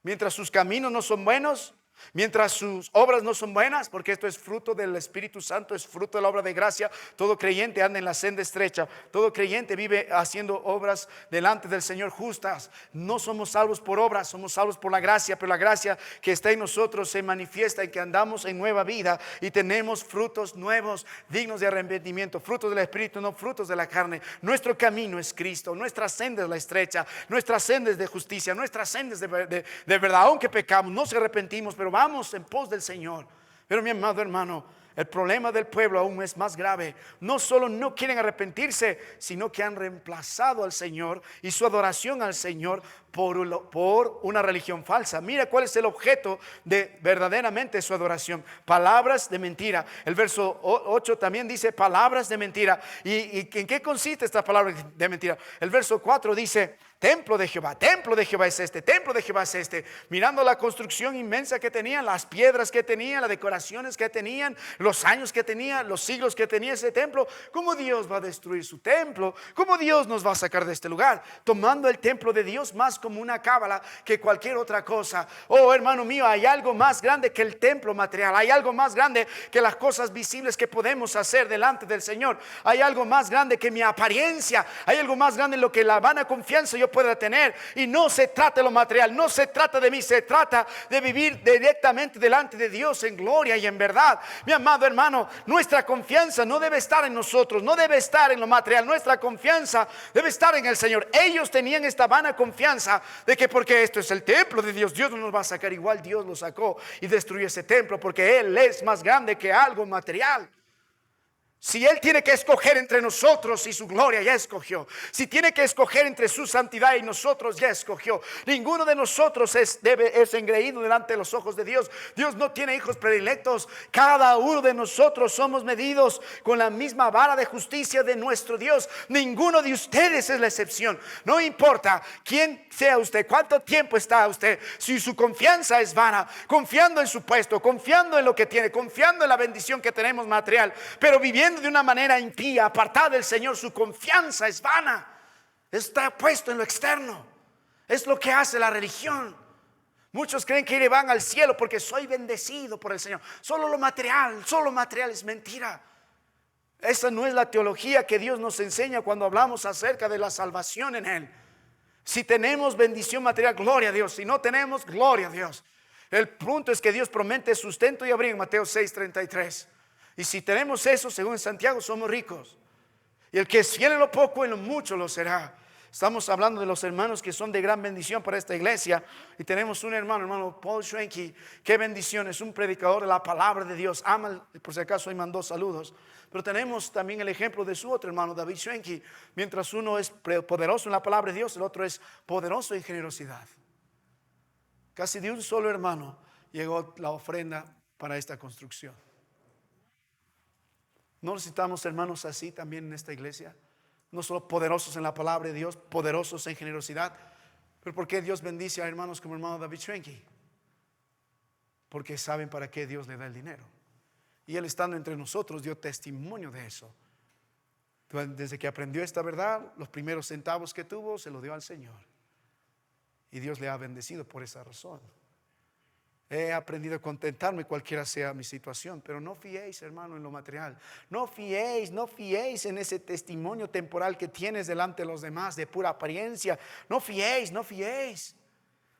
Mientras sus caminos no son buenos, mientras sus obras no son buenas, porque esto es fruto del Espíritu Santo, es fruto de la obra de gracia. Todo creyente anda en la senda estrecha, todo creyente vive haciendo obras delante del Señor justas. No somos salvos por obras, somos salvos por la gracia, pero la gracia que está en nosotros se manifiesta en que andamos en nueva vida y tenemos frutos nuevos, dignos de arrepentimiento, frutos del Espíritu, no frutos de la carne. Nuestro camino es Cristo, nuestra senda es la estrecha, nuestra senda es de justicia, nuestra senda es de verdad. Aunque pecamos, nos arrepentimos, pero vamos en pos del Señor. Pero mi amado hermano, el problema del pueblo aún es más grave. No solo no quieren arrepentirse, sino que han reemplazado al Señor y su adoración al Señor por una religión falsa. Mira cuál es el objeto de verdaderamente su adoración: palabras de mentira. El verso 8 también dice palabras de mentira. ¿Y en qué consiste esta palabra de mentira? El verso 4 dice, templo de Jehová es este, templo de Jehová es este. Mirando la construcción inmensa que tenían, las piedras que tenían, las decoraciones que tenían, los años que tenía, los siglos que tenía ese templo. ¿Cómo Dios va a destruir su templo? ¿Cómo Dios nos va a sacar de este lugar? Tomando el templo de Dios más como una cábala que cualquier otra cosa. Oh, hermano mío, hay algo más grande que el templo material. Hay algo más grande que las cosas visibles que podemos hacer delante del Señor. Hay algo más grande que mi apariencia. Hay algo más grande en lo que la vana confianza yo pueda tener. Y no se trata de lo material, no se trata de mí, se trata de vivir directamente delante de Dios en gloria y en verdad. Mi amado hermano, nuestra confianza no debe estar en nosotros, no debe estar en lo material. Nuestra confianza debe estar en el Señor. Ellos tenían esta vana confianza de que porque esto es el templo de Dios, Dios no nos va a sacar. Igual Dios lo sacó y destruyó ese templo, porque Él es más grande que algo material. Si Él tiene que escoger entre nosotros y su gloria, ya escogió. Si tiene que escoger entre su santidad y nosotros, ya escogió. Ninguno de nosotros es engreído delante de los ojos de Dios. Dios no tiene hijos predilectos. Cada uno de nosotros somos medidos con la misma vara de justicia de nuestro Dios. Ninguno de ustedes es la excepción. No importa quién sea usted, cuánto tiempo está usted, si su confianza es vana, confiando en su puesto, confiando en lo que tiene, confiando en la bendición que tenemos material, pero viviendo de una manera impía, apartada del Señor, su confianza es vana. Está puesto en lo externo. Es lo que hace la religión. Muchos creen que van al cielo porque soy bendecido por el Señor. Solo lo material es mentira. Esa no es la teología que Dios nos enseña cuando hablamos acerca de la salvación en Él. Si tenemos bendición material, gloria a Dios. Si no tenemos, gloria a Dios. El punto es que Dios promete sustento y abrigo en Mateo 6:33. Y si tenemos eso, según Santiago, somos ricos. Y el que es fiel en lo poco, en lo mucho lo será. Estamos hablando de los hermanos que son de gran bendición para esta iglesia. Y tenemos un hermano Paul Schwenke. Qué bendición, es un predicador de la palabra de Dios. Ama, por si acaso hoy mandó saludos. Pero tenemos también el ejemplo de su otro hermano, David Schwenke. Mientras uno es poderoso en la palabra de Dios, el otro es poderoso en generosidad. Casi de un solo hermano llegó la ofrenda para esta construcción. ¿No necesitamos hermanos así también en esta iglesia? No solo poderosos en la palabra de Dios, poderosos en generosidad. Pero ¿por qué Dios bendice a hermanos como el hermano David Schwenke? Porque saben para qué Dios le da el dinero. Y él, estando entre nosotros, dio testimonio de eso. Desde que aprendió esta verdad, los primeros centavos que tuvo se lo dio al Señor. Y Dios le ha bendecido por esa razón. He aprendido a contentarme cualquiera sea mi situación, pero no fiéis, hermano, en lo material. No fiéis en ese testimonio temporal que tienes delante de los demás de pura apariencia. No fiéis.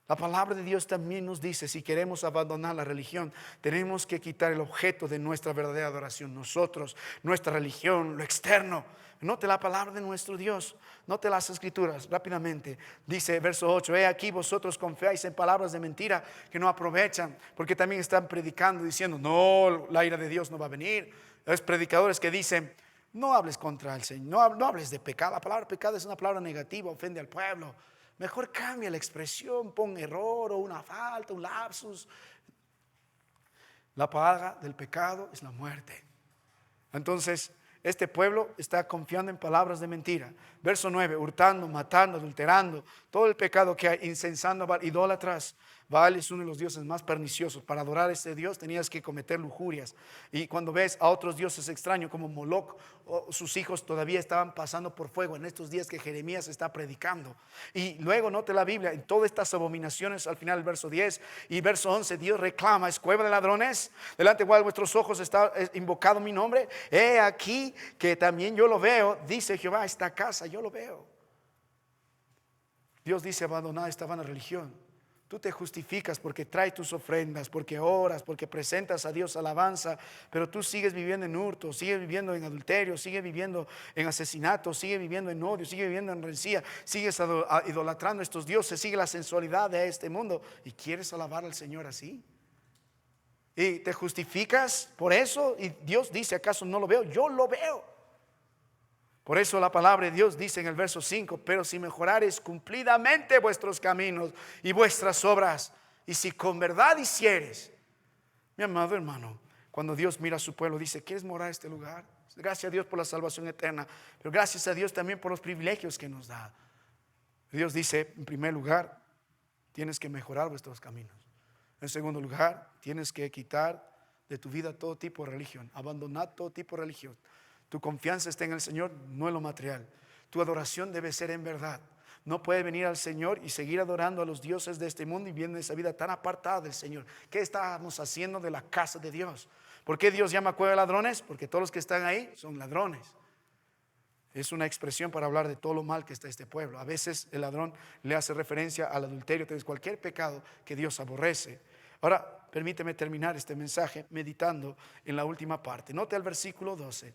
La palabra de Dios también nos dice, si queremos abandonar la religión, tenemos que quitar el objeto de nuestra verdadera adoración. Nosotros, nuestra religión, lo externo. Note la palabra de nuestro Dios. Note las escrituras rápidamente. Dice verso 8, he aquí vosotros confiáis en palabras de mentira que no aprovechan, porque también están predicando diciendo, no, la ira de Dios no va a venir. Los predicadores que dicen, no hables contra el Señor, no hables de pecado. La palabra pecado es una palabra negativa, ofende al pueblo. Mejor cambia la expresión, pon error o una falta, un lapsus. La paga del pecado es la muerte. Entonces, este pueblo está confiando en palabras de mentira. Verso 9, hurtando, matando, adulterando, todo el pecado que hay, incensando, idólatras. Baal es uno de los dioses más perniciosos. Para adorar a este Dios tenías que cometer lujurias. Y cuando ves a otros dioses extraños como Moloch, sus hijos todavía estaban pasando por fuego en estos días que Jeremías está predicando. Y luego note la Biblia, en todas estas abominaciones, al final del verso 10 y verso 11, Dios reclama, es cueva de ladrones, delante de cual vuestros ojos está invocado mi nombre. He aquí que también yo lo veo, dice Jehová, esta casa yo lo veo. Dios dice, abandonad esta vana religión. Tú te justificas porque traes tus ofrendas, porque oras, porque presentas a Dios alabanza, pero tú sigues viviendo en hurto, sigues viviendo en adulterio, sigues viviendo en asesinato, sigues viviendo en odio, sigues viviendo en rencilla, sigues idolatrando a estos dioses, sigue la sensualidad de este mundo y quieres alabar al Señor así. Y te justificas por eso y Dios dice, ¿acaso no lo veo? Yo lo veo. Por eso la palabra de Dios dice en el verso 5, pero si mejorares cumplidamente vuestros caminos y vuestras obras, y si con verdad hicieres. Mi amado hermano, cuando Dios mira a su pueblo dice, ¿quieres morar en este lugar? Gracias a Dios por la salvación eterna, pero gracias a Dios también por los privilegios que nos da. Dios dice, en primer lugar, tienes que mejorar vuestros caminos. En segundo lugar, tienes que quitar de tu vida todo tipo de religión, abandonar todo tipo de religión. Tu confianza está en el Señor, no en lo material. Tu adoración debe ser en verdad. No puedes venir al Señor y seguir adorando a los dioses de este mundo y viendo esa vida tan apartada del Señor. ¿Qué estamos haciendo de la casa de Dios? ¿Por qué Dios llama cueva de ladrones? Porque todos los que están ahí son ladrones. Es una expresión para hablar de todo lo mal que está este pueblo. A veces el ladrón le hace referencia al adulterio, entonces cualquier pecado que Dios aborrece. Ahora, permíteme terminar este mensaje meditando en la última parte. Note el versículo 12.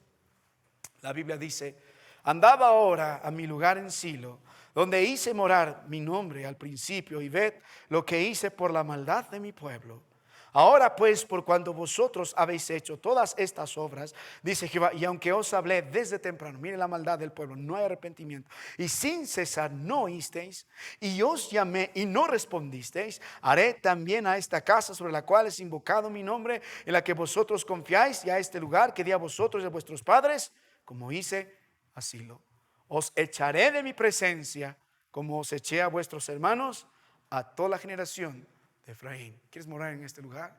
La Biblia dice, andad ahora a mi lugar en Silo, donde hice morar mi nombre al principio, y ved lo que hice por la maldad de mi pueblo. Ahora pues, por cuanto vosotros habéis hecho todas estas obras, dice Jehová, y aunque os hablé desde temprano, mire la maldad del pueblo, no hay arrepentimiento, y sin cesar no oísteis, y os llamé y no respondisteis, haré también a esta casa sobre la cual es invocado mi nombre, en la que vosotros confiáis, y a este lugar que di a vosotros y a vuestros padres, como hice a Silo. Os echaré de mi presencia, como os eché a vuestros hermanos, a toda la generación de Efraín. ¿Quieres morar en este lugar?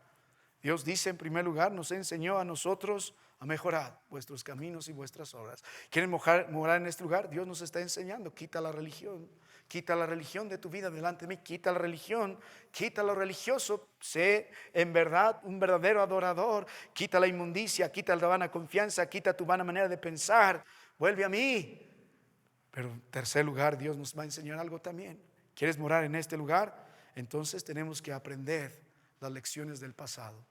Dios dice en primer lugar, nos enseñó a nosotros a mejorar vuestros caminos y vuestras obras. ¿Quieren morar en este lugar? Dios nos está enseñando, quita la religión. Quita la religión de tu vida delante de mí. Quita la religión, quita lo religioso. Sé en verdad un verdadero adorador. Quita la inmundicia, quita la vana confianza, quita tu vana manera de pensar. Vuelve a mí. Pero en tercer lugar, Dios nos va a enseñar algo también. ¿Quieres morar en este lugar? Entonces tenemos que aprender las lecciones del pasado.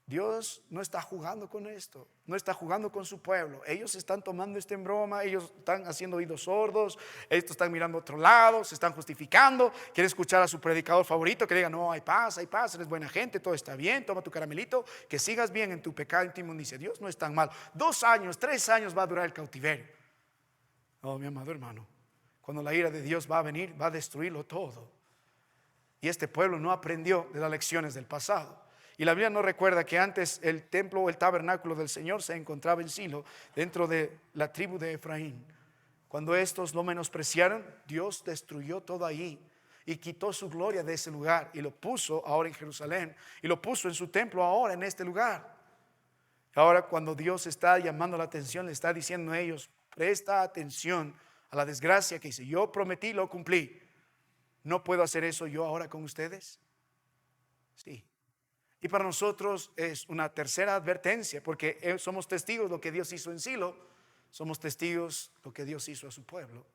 Dios no está jugando con esto, no está jugando con su pueblo. Ellos están tomando esto en broma, ellos están haciendo oídos sordos, ellos están mirando a otro lado, se están justificando. Quiere escuchar a su predicador favorito que diga: no, hay paz, eres buena gente, todo está bien, toma tu caramelito, que sigas bien en tu pecado, en tu inmundicia. Dios no es tan malo. 2 años, 3 años va a durar el cautiverio. Oh, mi amado hermano, cuando la ira de Dios va a venir, va a destruirlo todo. Y este pueblo no aprendió de las lecciones del pasado. Y la Biblia nos recuerda que antes el templo o el tabernáculo del Señor se encontraba en Silo, dentro de la tribu de Efraín. Cuando estos lo menospreciaron, Dios destruyó todo ahí y quitó su gloria de ese lugar y lo puso ahora en Jerusalén y lo puso en su templo ahora en este lugar. Ahora, cuando Dios está llamando la atención, le está diciendo a ellos: presta atención a la desgracia que hice. Yo prometí, lo cumplí. ¿No puedo hacer eso yo ahora con ustedes? Sí. Y para nosotros es una tercera advertencia, porque somos testigos de lo que Dios hizo en Silo, somos testigos de lo que Dios hizo a su pueblo,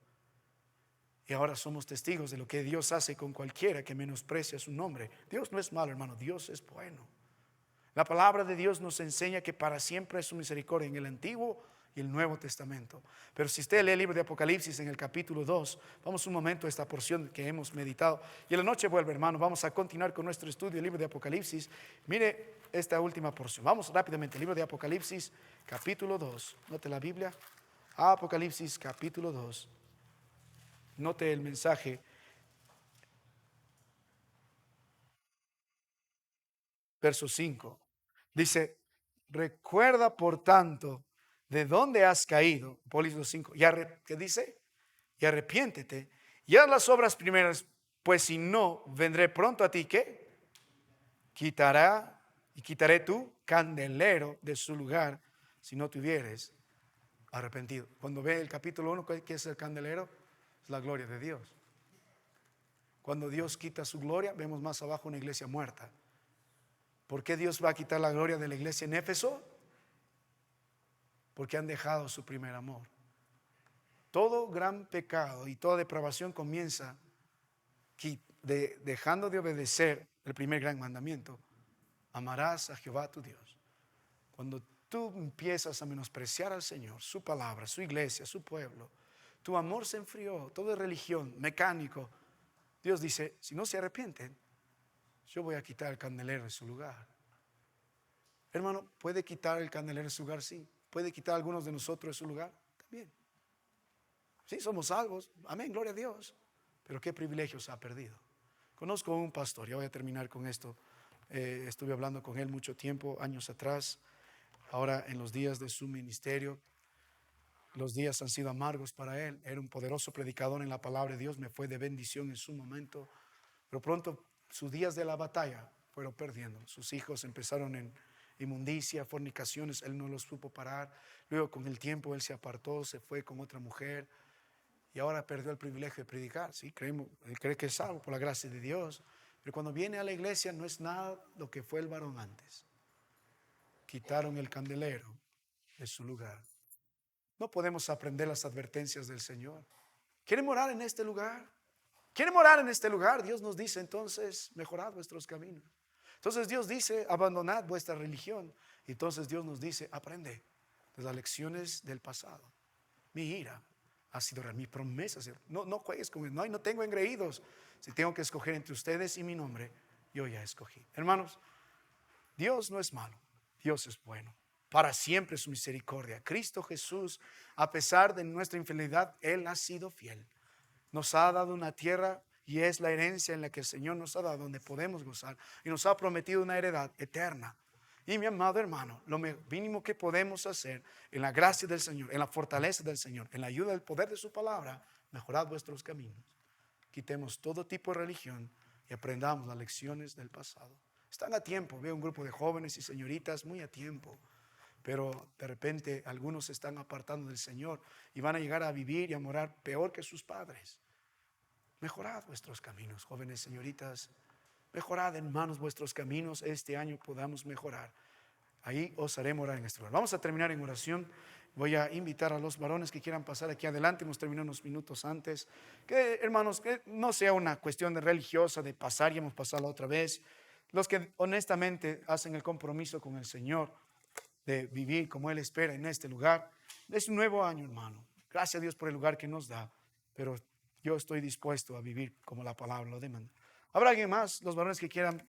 y ahora somos testigos de lo que Dios hace con cualquiera que menosprecia su nombre. Dios no es malo, hermano, Dios es bueno. La palabra de Dios nos enseña que para siempre es su misericordia en el Antiguo y el Nuevo Testamento. Pero si usted lee el libro de Apocalipsis en el capítulo 2, vamos un momento a esta porción que hemos meditado. Y en la noche vuelve, hermano, vamos a continuar con nuestro estudio del libro de Apocalipsis. Mire esta última porción. Vamos rápidamente, el libro de Apocalipsis, capítulo 2. Note la Biblia. Apocalipsis, capítulo 2. Note el mensaje. Verso 5. Dice: recuerda por tanto de dónde has caído. Apocalipsis 5. ¿Qué dice? Y arrepiéntete y haz las obras primeras, pues si no, vendré pronto a ti. ¿Qué? Quitaré tu candelero de su lugar si no te hubieres arrepentido. Cuando ve el capítulo 1, ¿qué es el candelero? Es la gloria de Dios. Cuando Dios quita su gloria, vemos más abajo una iglesia muerta. ¿Por qué Dios va a quitar la gloria de la iglesia en Éfeso? Porque han dejado su primer amor. Todo gran pecado y toda depravación comienza dejando de obedecer el primer gran mandamiento: amarás a Jehová tu Dios. Cuando tú empiezas a menospreciar al Señor, su palabra, su iglesia, su pueblo, tu amor se enfrió. Todo es religión, mecánico. Dios dice: si no se arrepienten, yo voy a quitar el candelero de su lugar. Hermano, ¿puede quitar el candelero de su lugar? Sí. ¿Puede quitar a algunos de nosotros de su lugar? También. Sí, somos salvos. Amén, gloria a Dios. Pero qué privilegios ha perdido. Conozco a un pastor, ya voy a terminar con esto. Estuve hablando con él mucho tiempo, años atrás. Ahora en los días de su ministerio, los días han sido amargos para él. Era un poderoso predicador en la palabra de Dios, me fue de bendición en su momento. Pero pronto sus días de la batalla fueron perdiendo. Sus hijos empezaron en inmundicia, fornicaciones, él no los supo parar. Luego con el tiempo él se apartó, se fue con otra mujer y ahora perdió el privilegio de predicar. Sí, él cree que es salvo por la gracia de Dios, pero cuando viene a la iglesia no es nada lo que fue el varón antes. Quitaron el candelero de su lugar. No podemos aprender las advertencias del Señor. ¿Quiere morar en este lugar? ¿Quiere morar en este lugar? Dios nos dice entonces: mejorad vuestros caminos. Entonces Dios dice: abandonad vuestra religión. Y entonces Dios nos dice: aprende de las lecciones del pasado. Mi ira ha sido real, mi promesa. No juegues con él. No tengo engreídos. Si tengo que escoger entre ustedes y mi nombre, yo ya escogí. Hermanos, Dios no es malo, Dios es bueno. Para siempre su misericordia. Cristo Jesús, a pesar de nuestra infidelidad, Él ha sido fiel. Nos ha dado una tierra y es la herencia en la que el Señor nos ha dado, donde podemos gozar, y nos ha prometido una heredad eterna. Y mi amado hermano, lo mínimo que podemos hacer en la gracia del Señor, en la fortaleza del Señor, en la ayuda del poder de su palabra: mejorad vuestros caminos. Quitemos todo tipo de religión y aprendamos las lecciones del pasado. Están a tiempo. Veo un grupo de jóvenes y señoritas muy a tiempo, pero de repente algunos se están apartando del Señor y van a llegar a vivir y a morar peor que sus padres. Mejorad vuestros caminos, jóvenes, señoritas. Mejorad, hermanos, vuestros caminos. Este año podamos mejorar. Ahí os haré morar en este lugar. Vamos a terminar en oración. Voy a invitar a los varones que quieran pasar aquí adelante. Hemos terminado unos minutos antes. Que, hermanos, que no sea una cuestión de religiosa de pasar y hemos pasado la otra vez. los que honestamente hacen el compromiso con el Señor de vivir como Él espera en este lugar. Es un nuevo año, hermano. Gracias a Dios por el lugar que nos da, pero yo estoy dispuesto a vivir como la palabra lo demanda. ¿Habrá alguien más, los varones que quieran